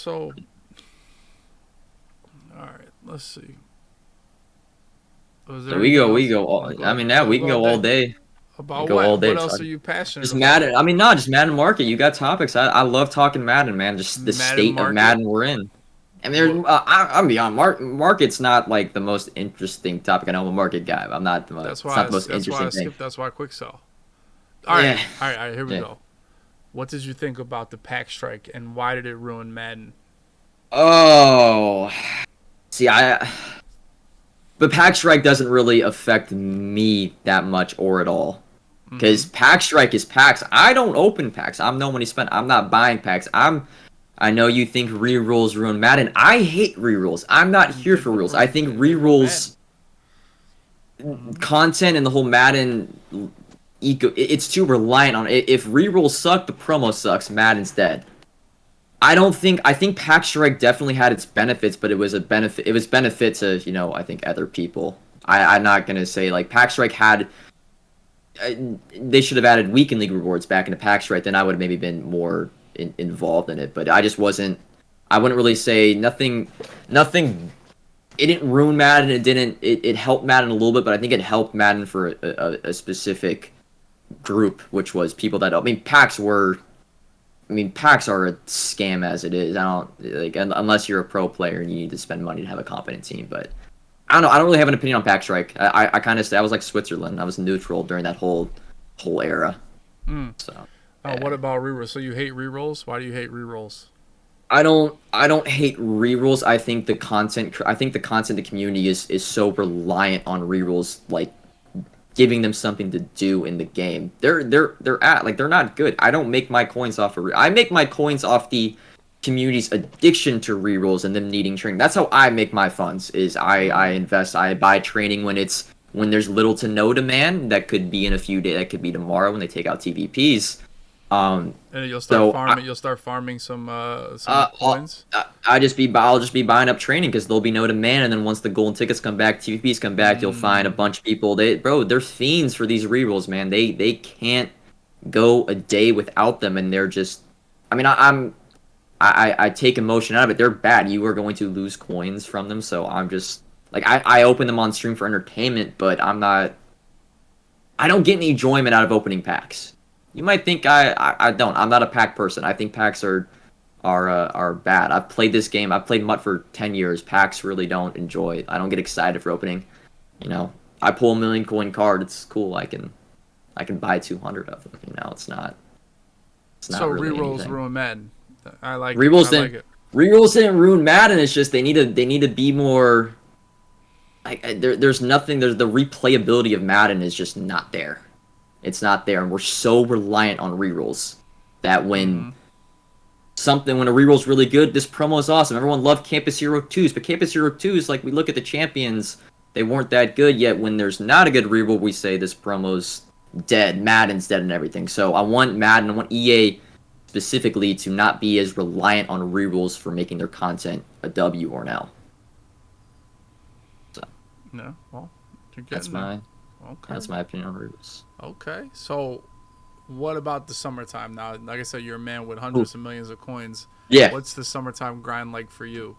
let's see.
So we go all, I mean, now we can go all day.
About what? All day. What else are you passionate
about? Madden. I mean, just Madden market. You got topics. I love talking Madden, man. Just the state of Madden we're in. I mean, I'm beyond market's not like the most interesting topic. I know I'm a market guy, but I'm not the most. That's
why I quick sell. All right, here we go. What did you think about the pack strike, and why did it ruin Madden?
Oh, see, but pack strike doesn't really affect me that much or at all. Because pack strike is packs. I don't open packs. I'm no money spent. I'm not buying packs. I know you think rerolls ruin Madden. I hate rerolls. I'm not here for rerolls. I think rerolls content and the whole Madden it's too reliant on it. If rerolls suck, the promo sucks. Madden's dead. I think pack strike definitely had its benefits, but it was benefit to, you know, I think other people. I'm not gonna say like pack strike had. They should have added weekend league rewards back into pack strike. Then I would have maybe been more involved in it. But I just wasn't. I wouldn't really say nothing. It didn't ruin Madden. It helped Madden a little bit, but I think it helped Madden for a specific group, which was people that. I mean, packs are a scam as it is. I don't like unless you're a pro player and you need to spend money to have a competent team. But I don't know. I don't really have an opinion on pack strike. I kind of I was like Switzerland. I was neutral during that whole era. So.
What about rerolls? So you hate rerolls? Why do you hate rerolls?
I don't hate rerolls. I think the content. The community is so reliant on rerolls, like giving them something to do in the game. They're not good. I don't make my coins off of I make my coins off the community's addiction to rerolls and them needing training. That's how I make my funds. Is I invest. I buy training when there's little to no demand. That could be in a few days. That could be tomorrow when they take out TVPs.
And you'll start farming. You'll start farming some coins.
I'll just be buying up training because there'll be no demand, and then once the golden tickets come back, TVPs come back, you'll find a bunch of people. They're fiends for these rerolls, man. They can't go a day without them, and they're just. I mean, I take emotion out of it. They're bad. You are going to lose coins from them, so I'm just like I open them on stream for entertainment, but I'm not. I don't get any enjoyment out of opening packs. You might think I don't. I'm not a pack person. I think packs are bad. I've played this game. I've played MUT for 10 years. Packs really don't enjoy. I don't get excited for opening. You know, I pull a 1,000,000 coin card. It's cool. I can buy 200 of them. You know, it's not.
So really rerolls ruin Madden. I like
rerolls.
It.
Rerolls didn't ruin Madden. It's just they need to be more. There's nothing. There's the replayability of Madden is just not there. It's not there, and we're so reliant on rerolls that when a reroll's really good, this promo is awesome. Everyone loved Campus Hero 2s, but Campus Hero 2s, like we look at the champions, they weren't that good. Yet when there's not a good reroll, we say this promo's dead, Madden's dead, and everything. So I want Madden, I want EA specifically to not be as reliant on rerolls for making their content a W or an L. So
no, well,
that's my opinion on rerolls.
Okay, so What about the summertime now? Like I said, you're a man with hundreds of millions of coins.
Yeah.
What's the summertime grind like for you?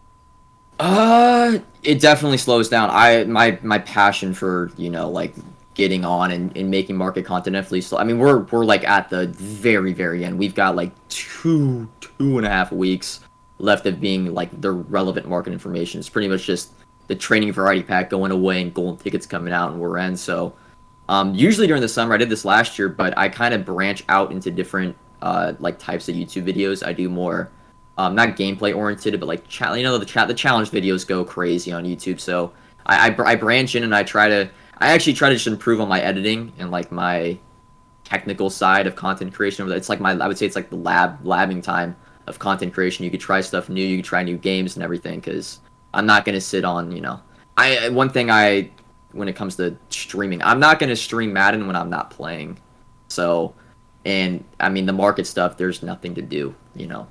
It definitely slows down. My passion for, like getting on and making market content definitely slow. I mean, we're like at the very, very end. We've got like two and a half weeks left of being like the relevant market information. It's pretty much just the training variety pack going away and golden tickets coming out and we're in. So, usually during the summer, I did this last year, but I kind of branch out into different like types of YouTube videos. I do more not gameplay oriented, but like the challenge videos go crazy on YouTube. So I branch in and I actually try to just improve on my editing and like my technical side of content creation. It's like I would say it's like the labbing time of content creation. You could try stuff new, you could try new games and everything. Because I'm not gonna sit on one thing when it comes to streaming, I'm not gonna stream Madden when I'm not playing. So. And I mean, the market stuff, there's nothing to do,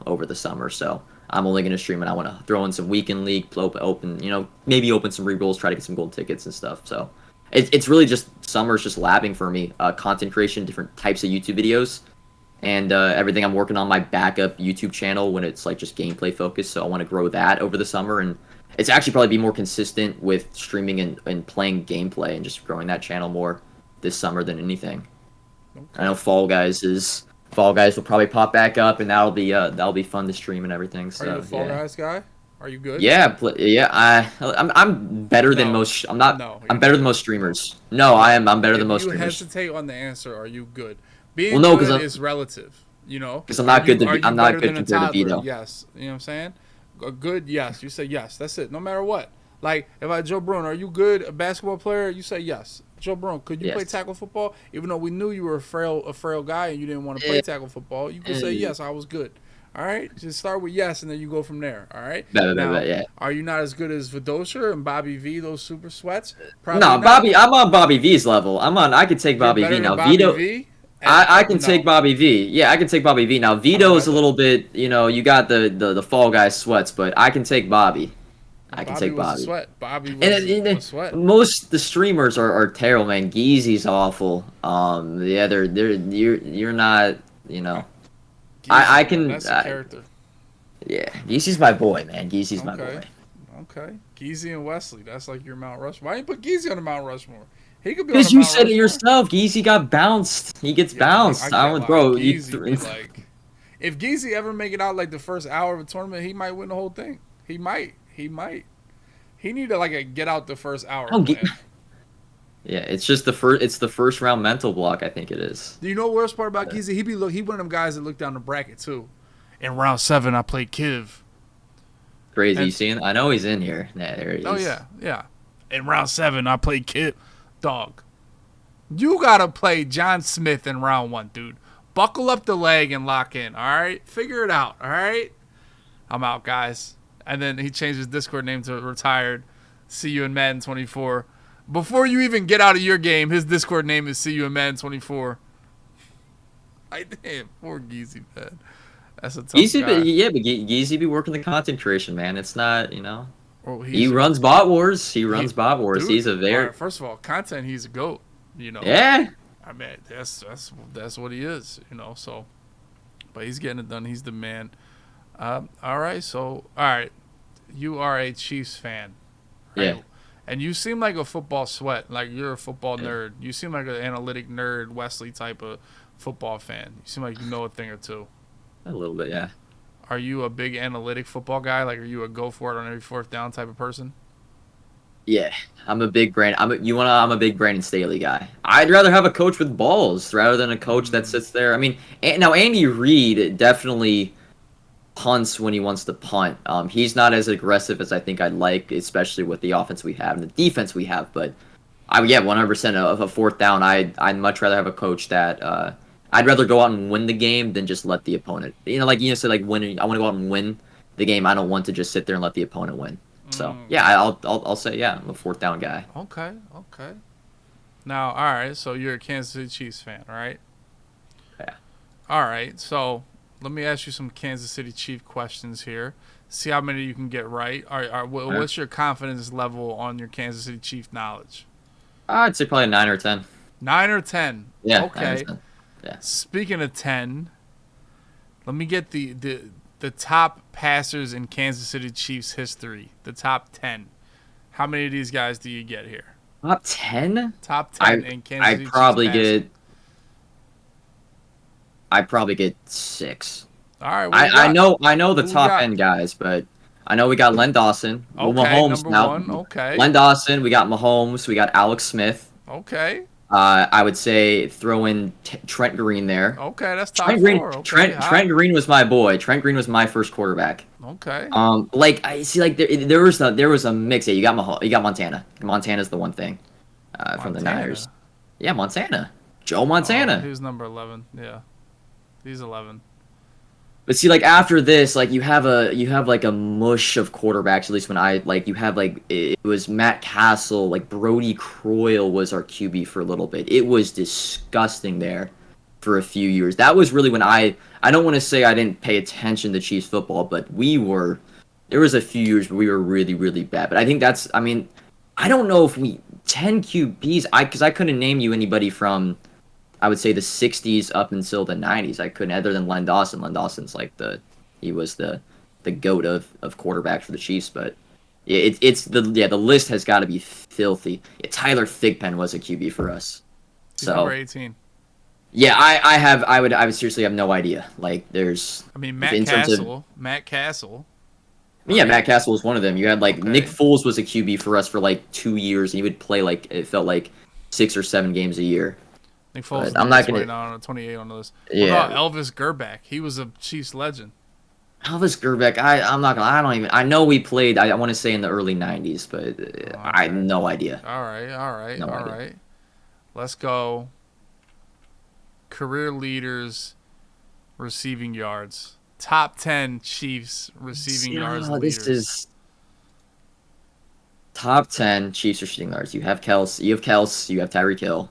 over the summer. So I'm only going to stream and I want to throw in some weekend league, open, maybe open some rerolls, try to get some gold tickets and stuff. So it's really just summer's just labbing for me. Content creation, different types of YouTube videos, and everything. I'm working on my backup YouTube channel when it's like just gameplay focused. So I want to grow that over the summer. And it's actually probably be more consistent with streaming and playing gameplay and just growing that channel more this summer than anything. Okay. I know Fall Guys will probably pop back up, and that'll be fun to stream and everything. So,
are you a Fall Guys guy? Are you good?
Yeah, I'm better than most. I'm not. No, I'm better than most streamers. No, I am. I'm better than most streamers.
You hesitate on the answer. Are you good? Being good is relative. Because
I'm not good. I'm not good compared to Vito.
Yes, you know what I'm saying. Good. Yes, you say yes. That's it. No matter what. Like if Joe Bruin, are you good a basketball player? You say yes. Joe Bruin, could you play tackle football? Even though we knew you were a frail guy and you didn't want to play tackle football, you could say yes, I was good. All right, just start with yes, and then you go from there. All right.
Yeah.
Are you not as good as Vidosha and Bobby V? Those super sweats? Probably
no,
not.
Bobby. I'm on Bobby V's level. I could take Bobby V now. Vito. I can take Bobby V. Yeah, I can take Bobby V now. Vito is a little bit. You got the Fall Guys sweats, but I can take Bobby. I can take Bobby.
Bobby was sweat.
Most the streamers are terrible, man. Geezy's awful. Yeah, you're not.
Geezy,
I can.
That's a character.
Yeah, Geezy's my boy, man. Geezy's my boy.
Okay, Geezy and Wesley. That's like your Mount Rushmore. Why you put Geezy on the Mount Rushmore? He could be.
Because you said it yourself. Geezy got bounced. He gets bounced. Bro.
Like, if Geezy ever make it out like the first hour of a tournament, he might win the whole thing. He might. He need to get out the first hour.
Yeah, it's just the first round mental block. I think it is.
Do you know the worst part about Geezy? He one of them guys that look down the bracket too. In round 7, I played Kiv.
Crazy, you seen? I know he's in here. Yeah, there he is.
Oh yeah. In round 7, I played Kiv. Dog, you gotta play John Smith in round 1, dude. Buckle up the leg and lock in. All right, figure it out. All right, I'm out, guys. And then he changed his Discord name to Retired. See you in Madden 24. Before you even get out of your game, his Discord name is See you in Madden 24. Damn, poor Geezy, man. That's a tough guy.
But Geezy be working the content creation, man. It's not, he runs bot wars. Dude, he's a very.
First of all, content. He's a goat.
Yeah.
I mean, that's what he is. So, but he's getting it done. He's the man. All right. You are a Chiefs fan. Right?
Yeah.
And you seem like a football sweat. Like you're a football nerd. You seem like an analytic nerd, Wesley type of football fan. You seem like you know a thing or two.
A little bit, yeah.
Are you a big analytic football guy? Like, are you a go for it on every fourth down type of person?
Yeah, I'm a big I'm a big Brandon Staley guy. I'd rather have a coach with balls rather than a coach that sits there. I mean, now Andy Reid definitely punts when he wants to punt. He's not as aggressive as I think I'd like, especially with the offense we have and the defense we have. But 100% of a fourth down. I'd much rather have a coach that I'd rather go out and win the game than just let the opponent. Say winning. I want to go out and win the game. I don't want to just sit there and let the opponent win. So I'll say I'm a fourth down guy.
Okay. Now, all right. So you're a Kansas City Chiefs fan, right?
Yeah.
All right. So let me ask you some Kansas City Chief questions here. See how many you can get right. What's your confidence level on your Kansas City Chief knowledge?
I'd say probably 9 or 10.
9 or 10.
Yeah.
Okay.
Yeah.
Speaking of 10, let me get the top passers in Kansas City Chiefs history. The top 10. How many of these guys do you get here?
Top 10?
Top 10 in Kansas
I
City Chiefs
probably
passing.
get I probably get 6.
All right,
I know the top end guys, but I know we got Len Dawson. Well,
Okay,
Mahomes
number
now.
1. Okay.
Len Dawson, we got Mahomes, we got Alex Smith.
Okay.
I would say throw in Trent Green there.
Okay, that's top
Trent Green.
4. Okay.
Trent Green was my boy. Trent Green was my first quarterback.
Okay.
Like I see, like there was a mix. Yeah, you got Montana. Montana's the one thing, from the Niners. Yeah, Montana. Joe Montana.
He was number 11. Yeah, he's 11.
But see, like after this, like you have like a mush of quarterbacks. At least when you have like it was Matt Castle, like Brody Croyle was our QB for a little bit. It was disgusting there for a few years. That was really when I don't want to say I didn't pay attention to Chiefs football, but there was a few years where we were really, really bad. But I think I don't know if 10 QBs, because I couldn't name you anybody from, I would say, the 60s up until the 90s. I couldn't, other than Len Dawson. Len Dawson's like he was the GOAT of quarterback for the Chiefs. But the list has got to be filthy. Yeah, Tyler Thigpen was a QB for us.
He's number 18.
Yeah, I would seriously have no idea. Like there's,
I mean, Matt Castle.
Yeah, Matt Castle was one of them. You had Nick Foles was a QB for us for like 2 years, and he would play it felt like 6 or 7 games a year.
Nick Foles.
I'm not gonna
28 on the list.
Yeah.
What about Elvis Gerback? He was a Chiefs legend.
Elvis Gerback. I'm not gonna. I know we played. I want to say in the early 90s, but I have no idea.
All right.
No idea.
Let's go. Career leaders, receiving yards. Top 10 Chiefs receiving yards leaders.
This is top 10 Chiefs receiving yards. You have Kels. You have Tyreek Hill.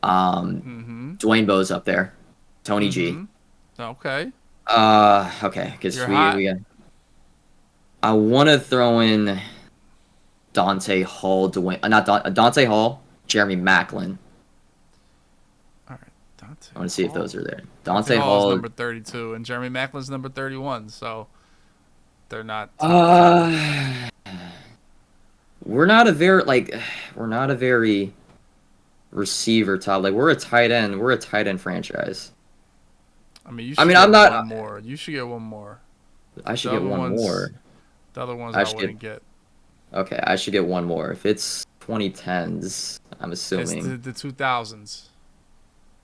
Dwayne Bowe's up there. Tony G.
Okay.
Okay. Because we I want to throw in Dante Hall. Dante Hall. Jeremy Maclin. I want to see if those are there. Dante Hall
is number 32, and Jeremy Macklin's number 31. So they're not.
We're not a very receiver top. Like we're a tight end. We're a tight end franchise.
I mean, you should get one more. You should get one more.
I should get one more.
The other ones I wouldn't get.
Okay, I should get one more. If it's 2010s, I'm assuming.
It's the 2000s.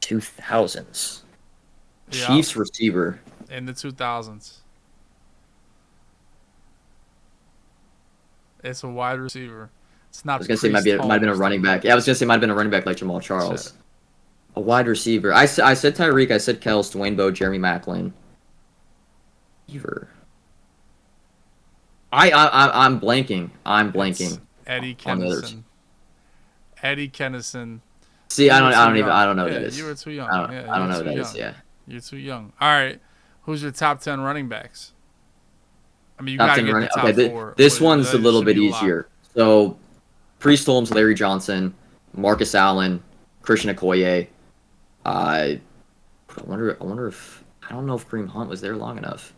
2000s.
Yeah.
Chiefs receiver.
In the 2000s. It's a wide receiver. It's not.
I was gonna say might have been a running back. Yeah, I was gonna say might have been a running back like Jamal Charles.
Shit.
A wide receiver. I said Tyreek. I said Kels, Dwayne Bowe, Jeremy Maclin. Receiver. I'm blanking. It's
Eddie Kennison. Eddie Kennison.
See, I don't know who that is.
You were too young.
I don't know who that is. Yeah.
You're too young. All right. Who's your top 10 running backs? I mean, you got to get the top 4.
This one's a little bit easier. So, Priest Holmes, Larry Johnson, Marcus Allen, Christian Okoye. I wonder if I don't know if Kareem Hunt was there long enough.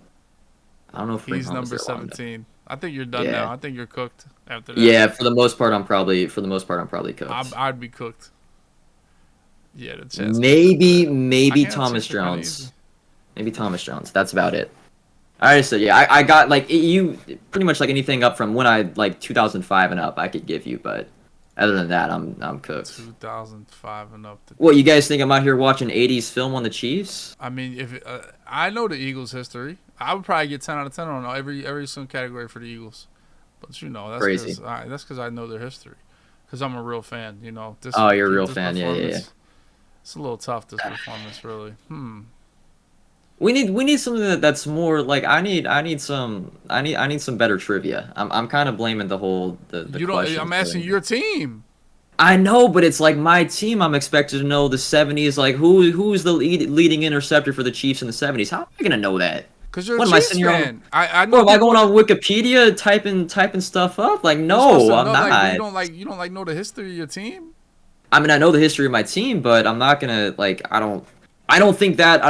I don't know if
he's number 17. I think you're done now. I think you're cooked after that.
Yeah, for the most part, I'm probably cooked.
I'd be cooked. Yeah, the chance.
Maybe Thomas Jones. Maybe Thomas Jones. That's about it. All right, so yeah, I got you pretty much anything up from when I 2005 and up I could give you, but other than that, I'm cooked.
2005 and up.
What you guys think I'm out here watching 80s film on the Chiefs?
I mean, if I know the Eagles' history, I would probably get 10 out of 10 on every single category for the Eagles. But that's
crazy.
That's because I know their history. Because I'm a real fan. You're
a real fan. Yeah.
It's a little tough, this performance, really.
We need something that's more I need some better trivia. I'm kind of blaming the whole the question.
I'm asking your team.
I know, but it's my team. I'm expected to know the 70s. Who's the leading interceptor for the Chiefs in the 70s? How am I gonna know that?
Because you're a Chiefs fan. I know.
Am I going on Wikipedia typing stuff up? No, I'm not.
You don't know the history of your team.
I mean, I know the history of my team, but I'm not gonna I I don't think that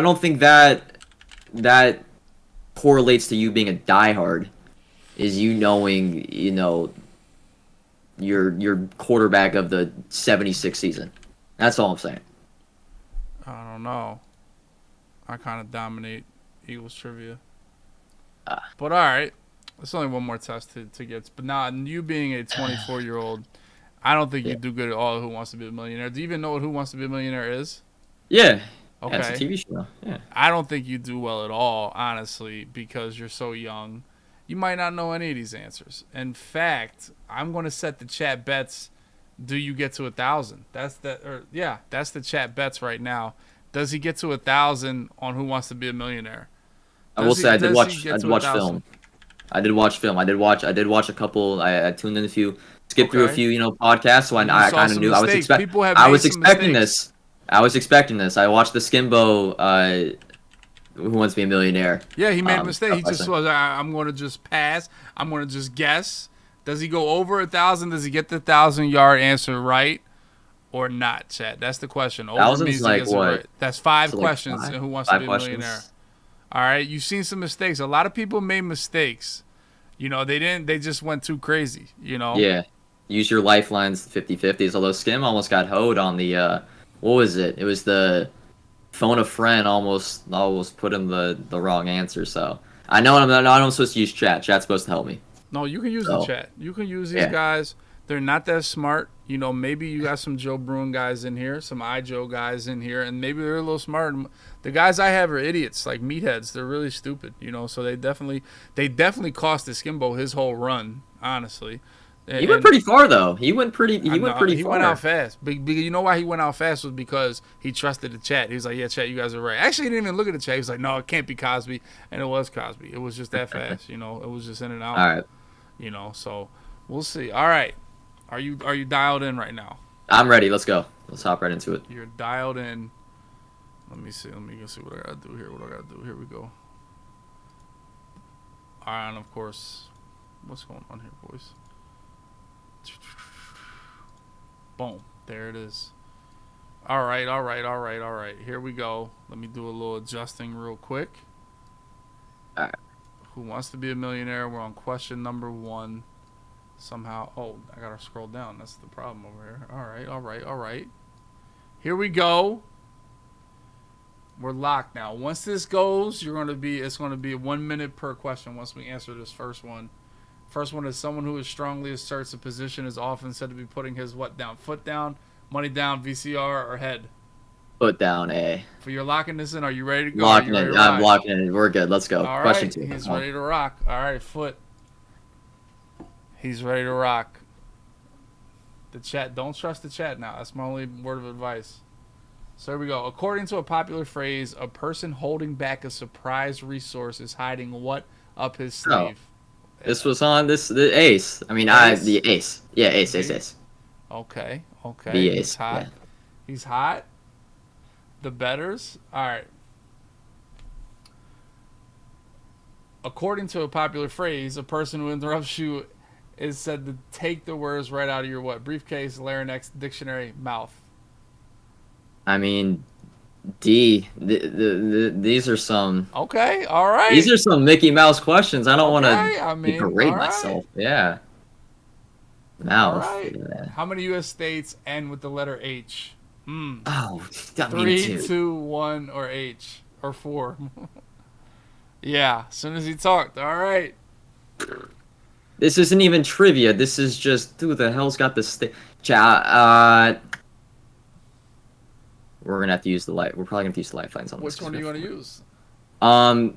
correlates to you being a diehard. Is you knowing, your quarterback of the 76 season. That's all I'm saying.
I don't know. I kind of dominate Eagles trivia. But all right. It's only one more test to get. But now, you being a 24-year-old, I don't think you do good at all Who Wants to Be a Millionaire. Do you even know what Who Wants to Be a Millionaire is?
Yeah.
Okay.
That's a TV show. Yeah.
I don't think you do well at all, honestly, because you're so young. You might not know any of these answers. In fact, I'm going to set the chat bets. Do you get to 1,000? That's the chat bets right now. Does he get to 1,000 on Who Wants to Be a Millionaire?
I will say I did watch film. I did watch film. I did watch a couple. I tuned in a few, skipped through a few, podcasts. So I kind of knew
mistakes.
I was expecting this. I watched the Skimbo. Who Wants to Be a Millionaire?
Yeah, he made a mistake. He just was. I'm going to just pass. I'm going to just guess. Does he go over 1,000? Does he get the 1,000-yard answer right or not, Chad? That's the question.
Over means like what?
Right. That's 5 questions. Like Who Wants to Be a Millionaire? All right, you've seen some mistakes. A lot of people made mistakes. They just went too crazy,
Yeah. Use your lifelines 50-50s. Although Skim almost got hoed on the what was it? It was the phone a friend almost put in the wrong answer. So I know I'm not supposed to use chat. Chat's supposed to help me.
No, you can use the chat. You can use these guys. They're not that smart. Maybe you got some Joe Bruin guys in here, some iJOE guys in here, and maybe they're a little smart. The guys I have are idiots, like meatheads. They're really stupid, so they definitely cost the Skimbo his whole run, honestly.
He went pretty far though. He went pretty far.
He went out fast. You know why he went out fast was because he trusted the chat. He was like, "Yeah, chat, you guys are right." Actually, he didn't even look at the chat. He was like, "No, it can't be Cosby," and it was Cosby. It was just that fast. It was just in and out.
All right.
So we'll see. All right. Are you dialed in right now?
I'm ready. Let's go. Let's hop right into it.
You're dialed in. Let me see. Let me go see what I gotta do here. Here we go. All right, and of course, what's going on here, boys? Boom. There it is. All right. Here we go. Let me do a little adjusting real quick.
All right.
Who Wants to Be a Millionaire? We're on question number 1. Somehow, I gotta scroll down. That's the problem over here. All right. Here we go. We're locked now. Once this goes, it's gonna be 1 minute per question. Once we answer this first one. First one is someone who is strongly asserts a position is often said to be putting his what down? Foot down, money down, VCR, or head?
Foot down, A.
For your locking this in, are you ready to go?
Locking it. I'm locking it. We're good. Let's go.
All
Question
right.
2.
He's ready to rock. All right, foot. He's ready to rock. The chat. Don't trust the chat now. That's my only word of advice. So here we go. According to a popular phrase, a person holding back a surprise resource is hiding what up his sleeve?
This was on the ace. I mean, the ace. Yeah, ace.
Okay.
The ace.
He's hot. Yeah. He's hot. The betters. All right. According to a popular phrase, a person who interrupts you is said to take the words right out of your what? Briefcase, larynx, dictionary, mouth.
I mean, D. These are some.
Okay, all right.
These are some Mickey Mouse questions. I don't want to berate myself. Yeah. Mouth.
Right. Yeah. How many U.S. states end with the letter H?
Oh,
3, 2, 1, or H, or 4. Yeah. As soon as he talked. All right.
This isn't even trivia. This is just who the hell's got the state. We're gonna have to use the light. We're probably gonna have to use the lifelines on this.
Which one do you want to use?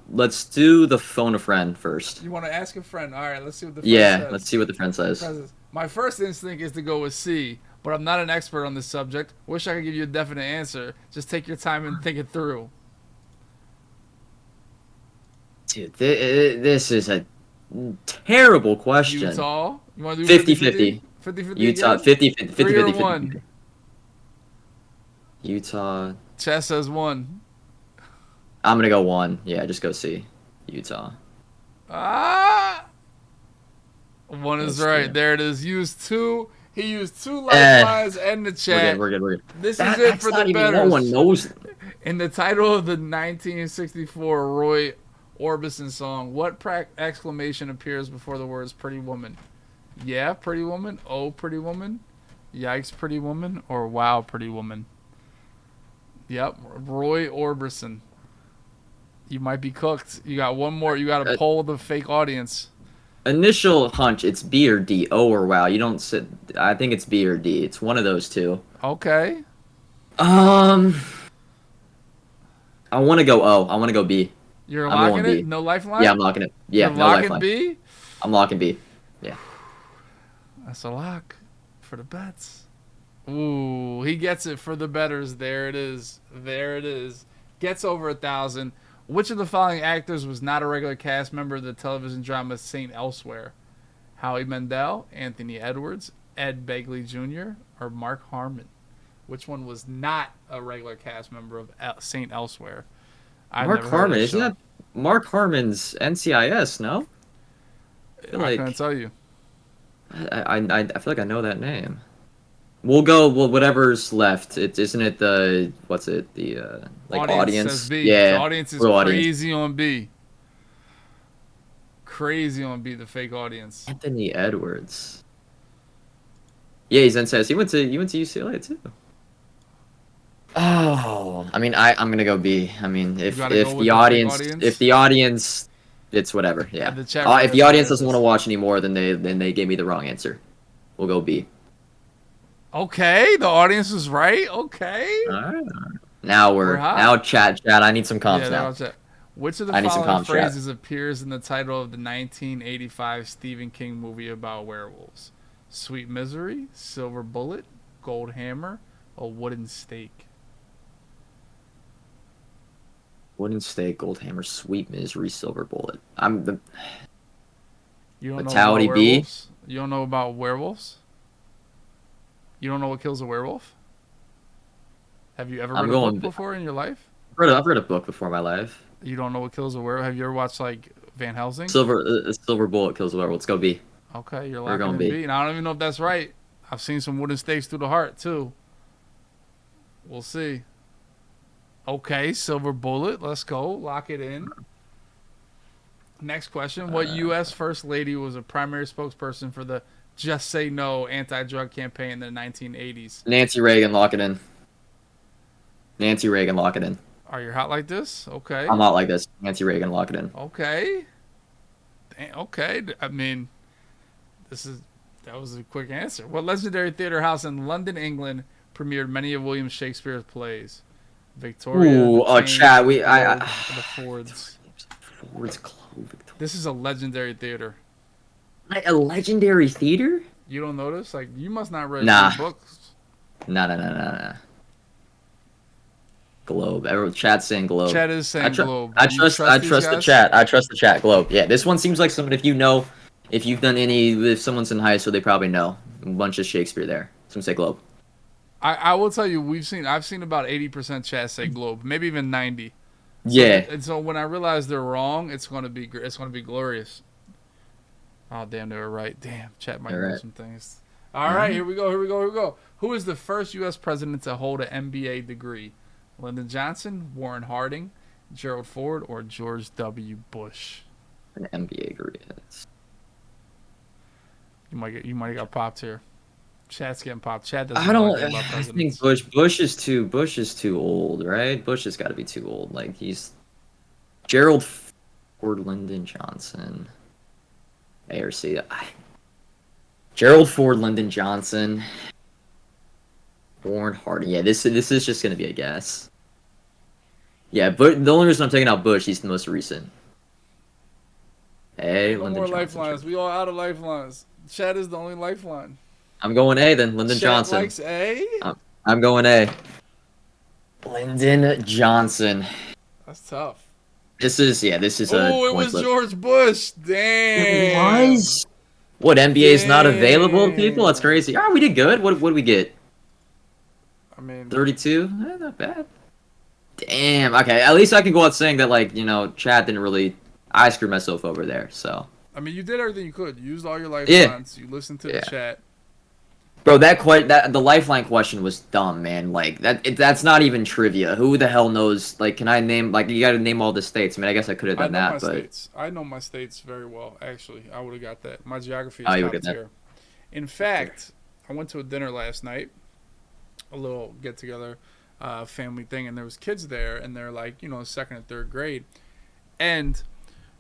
Let's do the phone a friend first.
You want to ask a friend? All right, let's see what the friend says.
Yeah, let's see what the friend says.
My first instinct is to go with C, but I'm not an expert on this subject. Wish I could give you a definite answer. Just take your time and think it through.
Dude, this is a terrible question.
Utah? You want to do
50-50?
50-50
Utah,
again?
50-50.
50-50.
Utah.
Chess says 1.
I'm gonna go 1. Yeah, just go C. Utah.
1 is right. There it is. He used 2 lifelines and the chat.
We're good.
This is it for the betters.
No one knows.
In the title of the 1964 Roy Orbison song, what exclamation appears before the words "Pretty Woman"? Yeah, pretty woman. Oh, pretty woman. Yikes, pretty woman. Or wow, pretty woman. Yep, Roy Orbison. You might be cooked. You got one more. You got to poll the fake audience.
Initial hunch, it's B or D. Oh or wow. You don't sit. I think it's B or D. It's one of those two.
Okay.
I want to go O. I want to go B.
You're locking it? No lifeline?
Yeah, I'm locking it. Yeah,
You're
no
locking
lifeline.
B?
I'm locking B. Yeah.
That's a lock for the bets. Ooh, he gets it for the betters. There it is. There it is. Gets over 1,000. Which of the following actors was not a regular cast member of the television drama St. Elsewhere? Howie Mandel, Anthony Edwards, Ed Begley Jr., or Mark Harmon? Which one was not a regular cast member of St. Elsewhere?
Mark Harmon, isn't that Mark Harmon's NCIS? No,
I can't tell you.
I feel like I know that name. We'll go. Well, whatever's left. Isn't it the what's it the like audience?
Says B.
Yeah,
the audience is crazy on B. Crazy on B. The fake audience.
Anthony Edwards. Yeah, he's NCIS. He went to UCLA too. Oh, I mean, I'm gonna go B. I mean, if the audience, it's whatever. Yeah. If the audience doesn't want to watch anymore, then they gave me the wrong answer. We'll go B.
Okay, the audience is right. Okay.
All right. Now chat. I need some comps now.
Which of the following phrases appears in the title of the 1985 Stephen King movie about werewolves? Sweet Misery, Silver Bullet, Gold Hammer, or Wooden Stake?
Wooden Stake, Gold Hammer, Sweet Misery, Silver Bullet.
You don't
Fatality
know about werewolves? You don't know about werewolves? You don't know what kills a werewolf? Have you ever read a book before in your life?
I've read a book before in my life.
You don't know what kills a werewolf? Have you ever watched like Van Helsing?
Silver Bullet kills a werewolf. Let's go B.
Okay, you're locking in B. And I don't even know if that's right. I've seen some wooden stakes through the heart too. We'll see. Okay, Silver Bullet. Let's go. Lock it in. Next question. What U.S. First Lady was a primary spokesperson for the Just Say No anti-drug campaign in the 1980s?
Nancy Reagan. Lock it in. Nancy Reagan. Lock it in.
Are you hot like this? Okay.
I'm hot like this. Nancy Reagan. Lock it in.
Okay. Okay. I mean, that was a quick answer. What legendary theater house in London, England, premiered many of William Shakespeare's plays? Victoria.
Ooh, chat.
The Fords.
Fords Globe.
This is a legendary theater.
A legendary theater?
You don't notice? Like, you must not read books.
No. Globe. Chat's saying Globe.
Chat is saying Globe.
I trust the chat. I trust the chat. Globe. Yeah, this one seems like someone, if someone's in high school, they probably know. A bunch of Shakespeare there. So I'm gonna say Globe.
I will tell you, I've seen about 80% chat say Globe, maybe even 90.
Yeah.
And so when I realize they're wrong, it's gonna be glorious. Oh damn, they were right. Damn, chat might know some things. All right, here we go. Who is the first U.S. president to hold an MBA degree? Lyndon Johnson, Warren Harding, Gerald Ford, or George W. Bush?
An MBA degree.
You might have got popped here. Chat's getting popped. Chat doesn't.
I think Bush is too old, right? Bush has got to be too old. Like he's Gerald Ford, Lyndon Johnson, ARC. Gerald Ford, Lyndon Johnson, Warren Harding. Yeah, this is just gonna be a guess. Yeah, but the only reason I'm taking out Bush, he's the most recent. Hey, Lyndon
more
Johnson.
Lifelines. We all out of lifelines. Chat is the only lifeline.
I'm going A then. Lyndon Johnson.
Likes A?
I'm going A. Lyndon Johnson.
That's tough.
This is a
it was George Bush. Damn.
It was? What, NBA is not available to people? That's crazy. We did good. What did we get?
I mean
32? Not bad. Damn. Okay, at least I can go out saying that, chat didn't really... I screwed myself over there, so...
I mean, you did everything you could. You used all your lifelines. You listened to the chat.
Bro, that the lifeline question was dumb, man. Like that's not even trivia. Who the hell knows? Like, can I name like you got to name all the states? I mean, I guess I could have
I
done
know my
that, but
states. I know my states very well. Actually, I would have got that. My geography
oh,
is
you would
top
get that.
tier. In fact, I went to a dinner last night, a little get together, family thing, and there was kids there, and they're like, second and third grade, and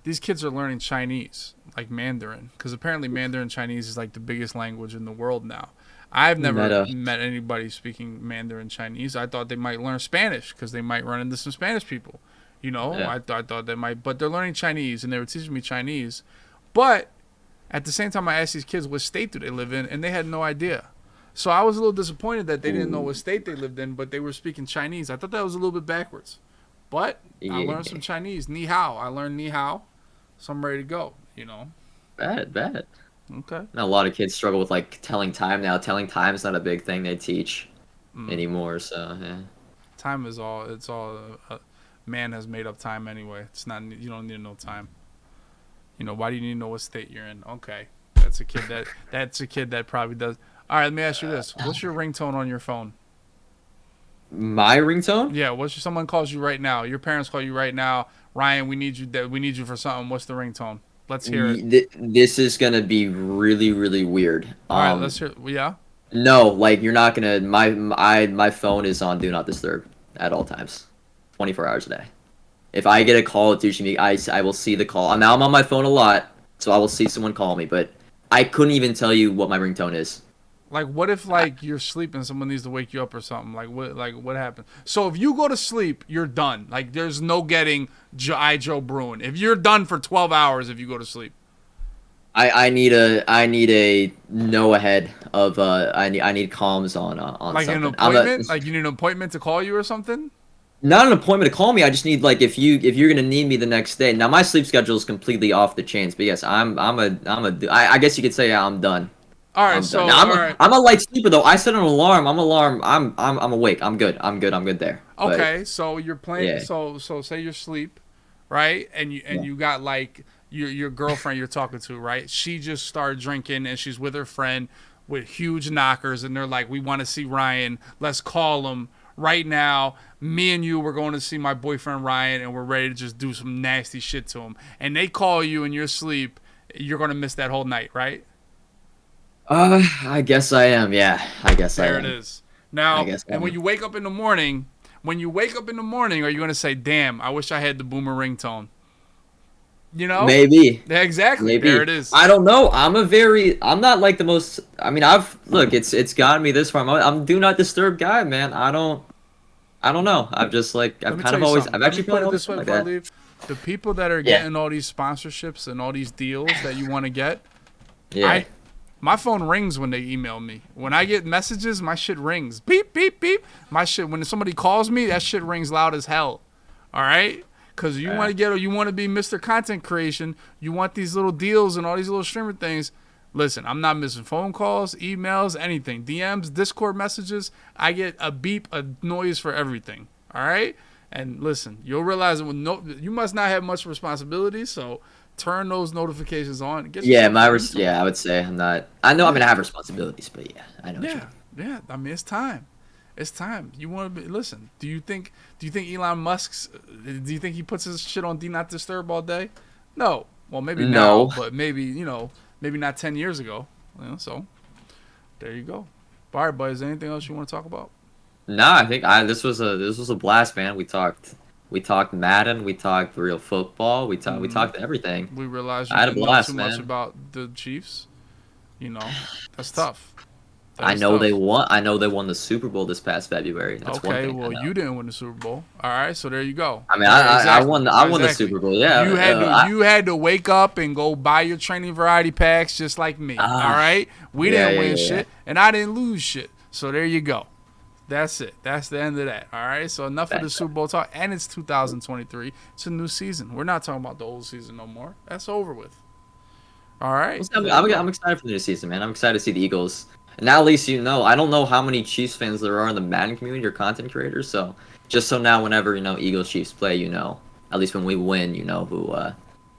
these kids are learning Chinese, like Mandarin, because apparently Mandarin Chinese is like the biggest language in the world now. I've never
Meta.
met anybody speaking Mandarin Chinese. I thought they might learn Spanish because they might run into some Spanish people.
Yeah.
I thought they might, but they're learning Chinese and they were teaching me Chinese. But at the same time, I asked these kids what state do they live in, and they had no idea. So I was a little disappointed that they didn't know what state they lived in, but they were speaking Chinese. I thought that was a little bit backwards. But I
Yeah.
learned some Chinese. Ni hao. I learned ni hao. So I'm ready to go.
Bad.
Okay.
And a lot of kids struggle with like telling time now. Telling time is not a big thing they teach anymore. So yeah.
Time is all. It's all. Man has made up time anyway. It's not. You don't need to know time. Why do you need to know what state you're in? Okay. That's a kid that. That's a kid that probably does. All right. Let me ask you this. What's your ringtone on your phone?
My ringtone?
Yeah. Someone calls you right now. Your parents call you right now. Ryan, we need you. We need you for something. What's the ringtone? Let's hear it.
This is gonna be really, really weird.
All right. Let's hear. Yeah.
No, like you're not gonna. My phone is on Do Not Disturb at all times, 24 hours a day. If I get a call, it's usually me. I will see the call. Now I'm on my phone a lot, so I will see someone call me. But I couldn't even tell you what my ringtone is.
Like, what if like you're sleeping, someone needs to wake you up or something? Like what happened? So if you go to sleep, you're done. Like there's no getting Joe Bruin. If you're done for 12 hours, if you go to sleep.
I need a know ahead of I need comms on
like
something.
an appointment. Like you need an appointment to call you or something.
Not an appointment to call me. I just need like if you're gonna need me the next day. Now my sleep schedule is completely off the chains. But yes, I guess you could say yeah, I'm done.
All right, so
now,
all right.
I'm a light sleeper though. I set an alarm. I'm awake. I'm good. I'm good there.
Okay, so you're playing.
Yeah.
So say you're asleep, right? And you got like your girlfriend you're talking to, right? She just started drinking and she's with her friend with huge knockers, and they're like, "We want to see Ryan. Let's call him right now. Me and you, we're going to see my boyfriend Ryan, and we're ready to just do some nasty shit to him." And they call you in your sleep. You're gonna miss that whole night, right?
I guess I am. Yeah, I guess I am.
There it is. Now, and when you wake up in the morning, are you going to say, "Damn, I wish I had the boomer ringtone"?
Maybe.
Yeah, exactly.
Maybe.
There it is.
I don't know. I'm not like the most. I mean, it's gotten me this far. I'm Do Not Disturb guy, man. I don't know. I've just like I've kind of always. I've actually
put it this way
like
before I
that.
leave. The people that are getting all these sponsorships and all these deals that you want to get,
Yeah.
My phone rings when they email me. When I get messages, my shit rings. Beep, beep, beep. My shit, when somebody calls me, that shit rings loud as hell. All right? Because you want to be Mr. Content Creation. You want these little deals and all these little streamer things. Listen, I'm not missing phone calls, emails, anything. DMs, Discord messages. I get a beep, a noise for everything. All right? And listen, you'll realize that you must not have much responsibility, so turn those notifications on.
I would say I'm not. I know I'm gonna have responsibilities, but yeah, I know.
Yeah. I mean, it's time. It's time. You want to be? Listen. Do you think Elon Musk's? Do you think he puts his shit on Do Not Disturb all day? No. Well, maybe now, but maybe maybe not 10 years ago. So there you go. All right, but is there anything else you want to talk about?
No, I think this was a blast, man. We talked Madden. We talked real football. We talked everything.
We realized
I had a blast,
know too much about the Chiefs. That's tough.
I know they won the Super Bowl this past February. That's one thing.
Well, you didn't win the Super Bowl. All right, so there you go.
I mean, I won the Super Bowl. Yeah,
you had to wake up and go buy your training variety packs just like me. All right, we didn't win shit, and I didn't lose shit. So there you go. That's it. That's the end of that. All right. So enough of the Super Bowl talk. And it's 2023. It's a new season. We're not talking about the old season no more. That's over with. All right.
I'm excited for the new season, man. I'm excited to see the Eagles. And now at least you know. I don't know how many Chiefs fans there are in the Madden community or content creators. So just so now, whenever Eagles Chiefs play, at least when we win,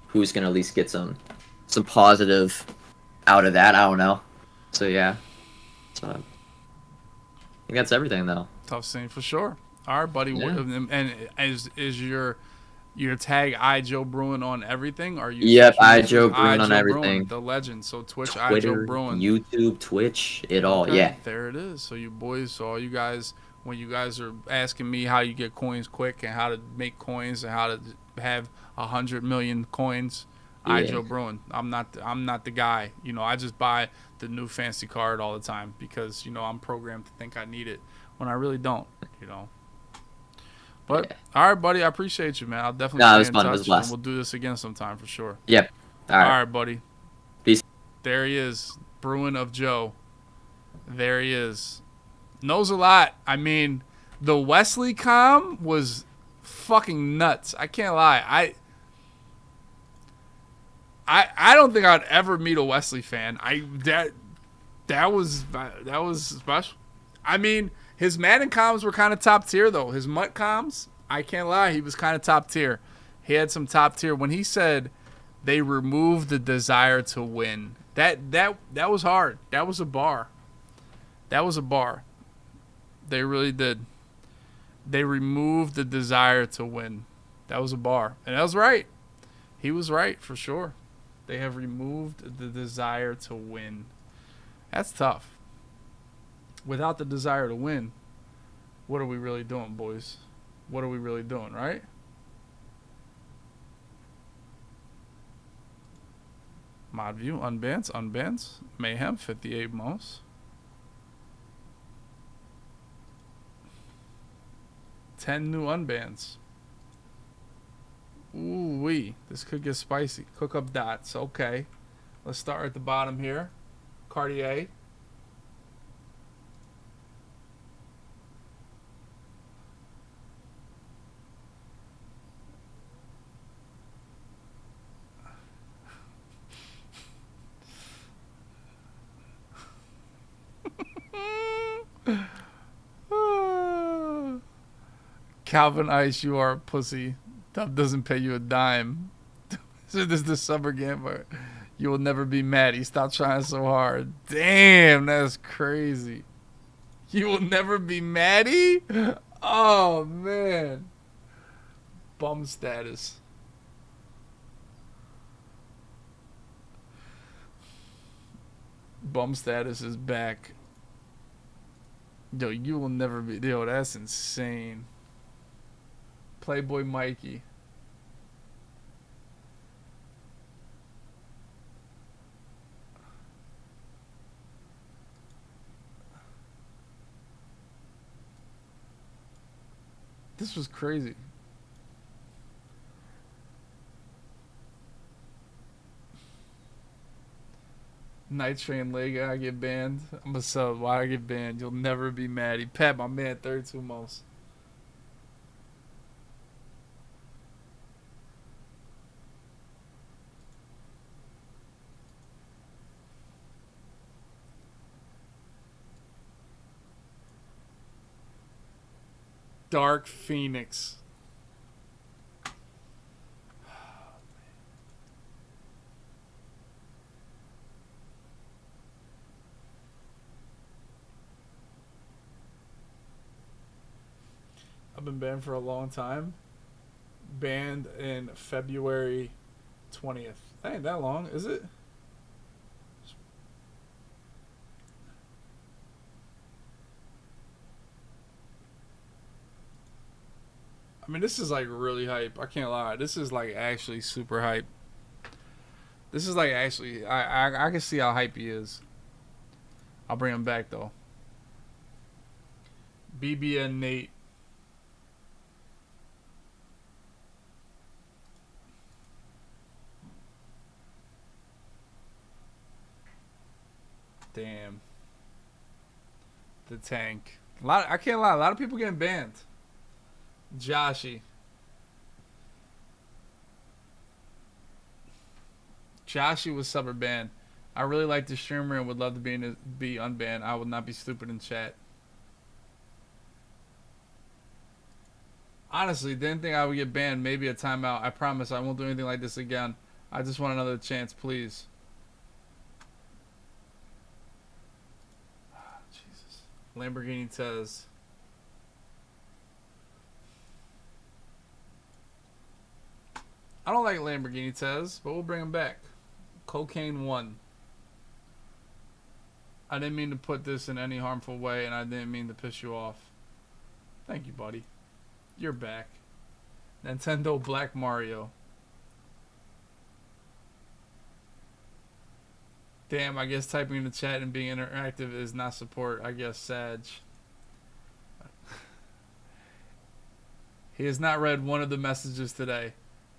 who's gonna at least get some positive out of that. I don't know. So yeah. So I think that's everything, though.
Tough scene for sure. All right, buddy.
Yeah.
And is your tag iJOE Bruin on everything? Or are you
Yep,
switching
I
to just
Joe Bruin on
iJOE Bruin,
everything.
the legend? So Twitch iJOE
Twitter,
Bruin.
YouTube, Twitch, it all.
Okay,
Yeah.
there it is. So you boys, so all you guys, when you guys are asking me how you get coins quick and how to make coins and how to have 100 million coins,
Yeah.
iJOE Bruin. I'm not the guy. You know, I just buy the new fancy card all the time because you know I'm programmed to think I need it when I really don't. You know. But
Yeah.
all right, buddy, I appreciate you, man. I'll definitely
No, it
stay
was
in
fun. It was a
touch and
blast.
we'll do this again sometime for sure.
Yep. All
All
right.
right, buddy.
Peace.
There he is, Bruin of Joe. There he is. Knows a lot. I mean, the Wesley com was fucking nuts. I can't lie. I don't think I'd ever meet a Wesley fan. That was special. I mean, his Madden comms were kind of top tier though. His Mutt comms, I can't lie, he was kind of top tier. He had some top tier when he said they removed the desire to win. That was hard. That was a bar. That was a bar. They really did. They removed the desire to win. That was a bar. And that was right. He was right for sure. They have removed the desire to win. That's tough. Without the desire to win, what are we really doing, boys? What are we really doing, right? Mod view, unbans, mayhem, 58 mouse. 10 new unbans. Ooh wee, this could get spicy. Cook up dots, okay. Let's start at the bottom here. Cartier. Calvin Ice, you are a pussy. Dub doesn't pay you a dime. So this is the summer gambler. You will never be Maddie. Stop trying so hard. Damn, that's crazy. You will never be Maddie? Oh, man. Bum status. Bum status is back. Yo, you will never be. Yo, that's insane. Playboy Mikey. This was crazy. Night Train leg, I get banned. I'm a sub. Why I get banned? You'll never be Maddie. Pat, my man, 32 most. Dark Phoenix. I've been banned for a long time. Banned in February 20th. That ain't that long, is it? I mean, this is like really hype. I can't lie. This is like actually super hype. This is like actually, I can see how hype he is. I'll bring him back though. BB and Nate. Damn. The tank. I can't lie. A lot of people getting banned. Joshy. Joshy was summer banned. I really like the streamer and would love to be unbanned. I would not be stupid in chat. Honestly, didn't think I would get banned. Maybe a timeout. I promise I won't do anything like this again. I just want another chance, please. Lamborghini says. I don't like Lamborghini Tez, but we'll bring him back. Cocaine 1. I didn't mean to put this in any harmful way, and I didn't mean to piss you off. Thank you, buddy. You're back. Nintendo Black Mario. Damn, I guess typing in the chat and being interactive is not support. I guess Sag. He has not read one of the messages today.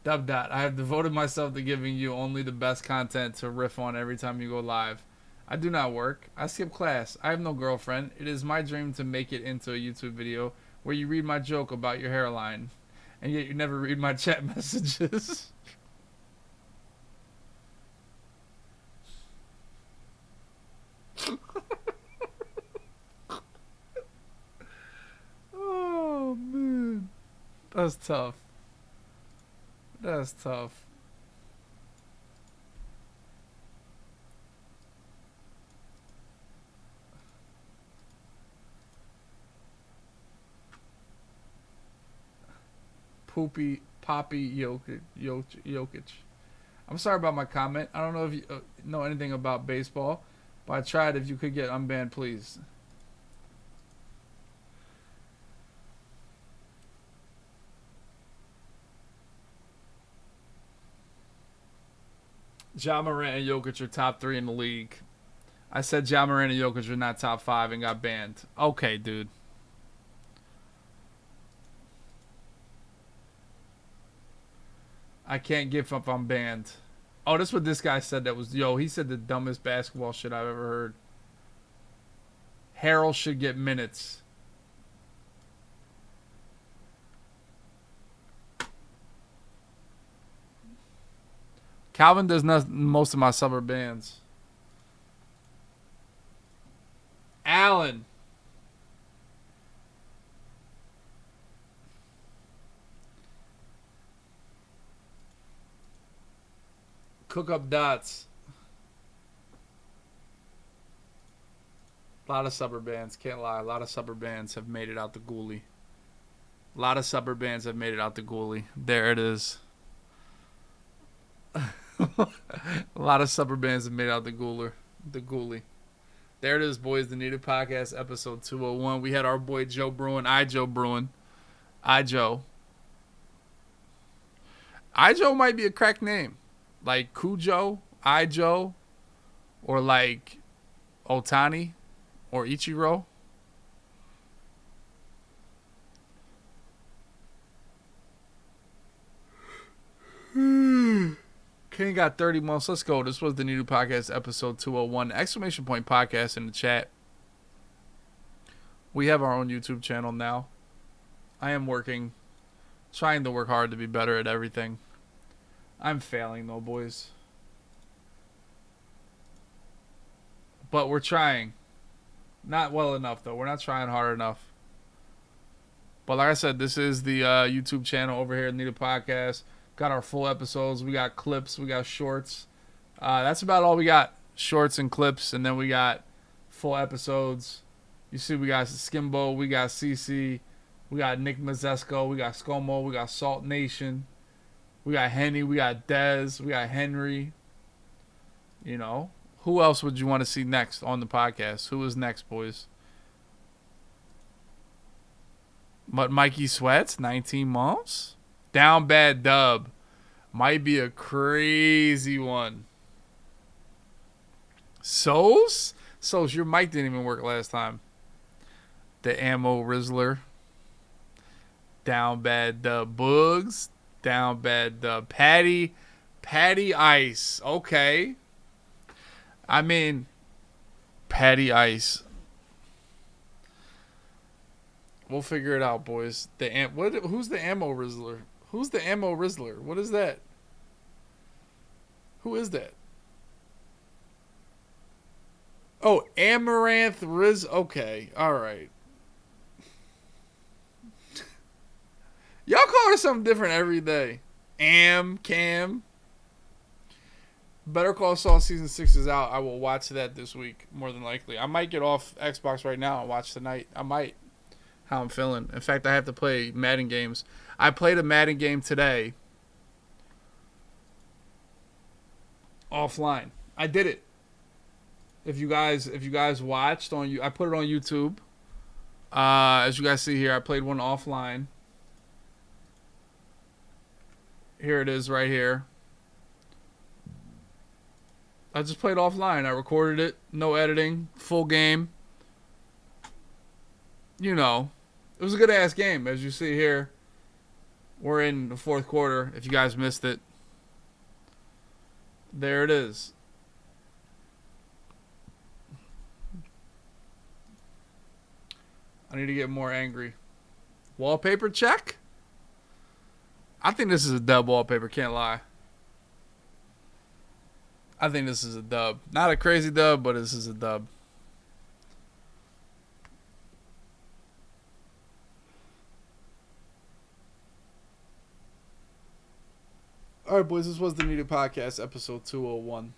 Dub dot. I have devoted myself to giving you only the best content to riff on every time you go live. I do not work. I skip class. I have no girlfriend. It is my dream to make it into a YouTube video where you read my joke about your hairline. And yet you never read my chat messages. Oh, man. That's tough. That's tough. Poppy Jokic. I'm sorry about my comment. I don't know if you know anything about baseball, but I tried. If you could get unbanned, please. Ja Morant and Jokic are top 3 in the league. I said Ja Morant and Jokic are not top 5 and got banned. Okay, dude. I can't give up on banned. Oh, that's what this guy said. That was, yo, he said the dumbest basketball shit I've ever heard. Harrell should get minutes. Calvin does not most of my summer bands. Allen. Cook up dots. A lot of suburb bands, can't lie. A lot of suburb bands have made it out the ghoulie. A lot of suburb bands have made it out the ghoulie. There it is. A lot of suburb bands have made out the ghoulie. There it is, boys. The Needed Podcast, episode 201. We had our boy Joe Bruin, iJOE Bruin. iJOE. iJOE might be a crack name. Like Cujo, iJOE, or like Otani, or Ichiro. King got 30 months. Let's go. This was the Needed Podcast, episode 201. Exclamation point podcast in the chat. We have our own YouTube channel now. I am trying to work hard to be better at everything. I'm failing though, boys. But we're trying. Not well enough though. We're not trying hard enough. But like I said, this is the YouTube channel over here, Needed Podcast. Got our full episodes. We got clips. We got shorts. That's about all we got. Shorts and clips. And then we got full episodes. You see we got Skimbo. We got CC. We got Nick Mazesco. We got Scomo. We got Salt Nation. We got Henny. We got Dez. We got Henry. You know. Who else would you want to see next on the podcast? Who is next, boys? But Mikey Sweats, 19 months? Down bad dub. Might be a crazy one. Sos, your mic didn't even work last time. The Ammo Rizzler. Down bad dub. Boogs. Down bad dub. Patty Ice. Okay. I mean, Patty Ice. We'll figure it out, boys. Who's the Ammo Rizzler? Who's the Ammo Rizzler? What is that? Who is that? Oh, Amaranth Riz. Okay, all right. Y'all call her something different every day. Cam. Better Call Saul season 6 is out. I will watch that this week, more than likely. I might get off Xbox right now and watch tonight. I might. How I'm feeling. In fact, I have to play Madden games. I played a Madden game today. Offline. I did it. If you guys watched on I put it on YouTube. As you guys see here, I played one offline. Here it is right here. I just played offline. I recorded it. No editing. Full game. You know. It was a good ass game. As you see here. We're in the fourth quarter. If you guys missed it. There it is. I need to get more angry. Wallpaper check? I think this is a dub wallpaper. Can't lie. I think this is a dub. Not a crazy dub, but this is a dub. All right, boys. This was the Needed Podcast, episode 201.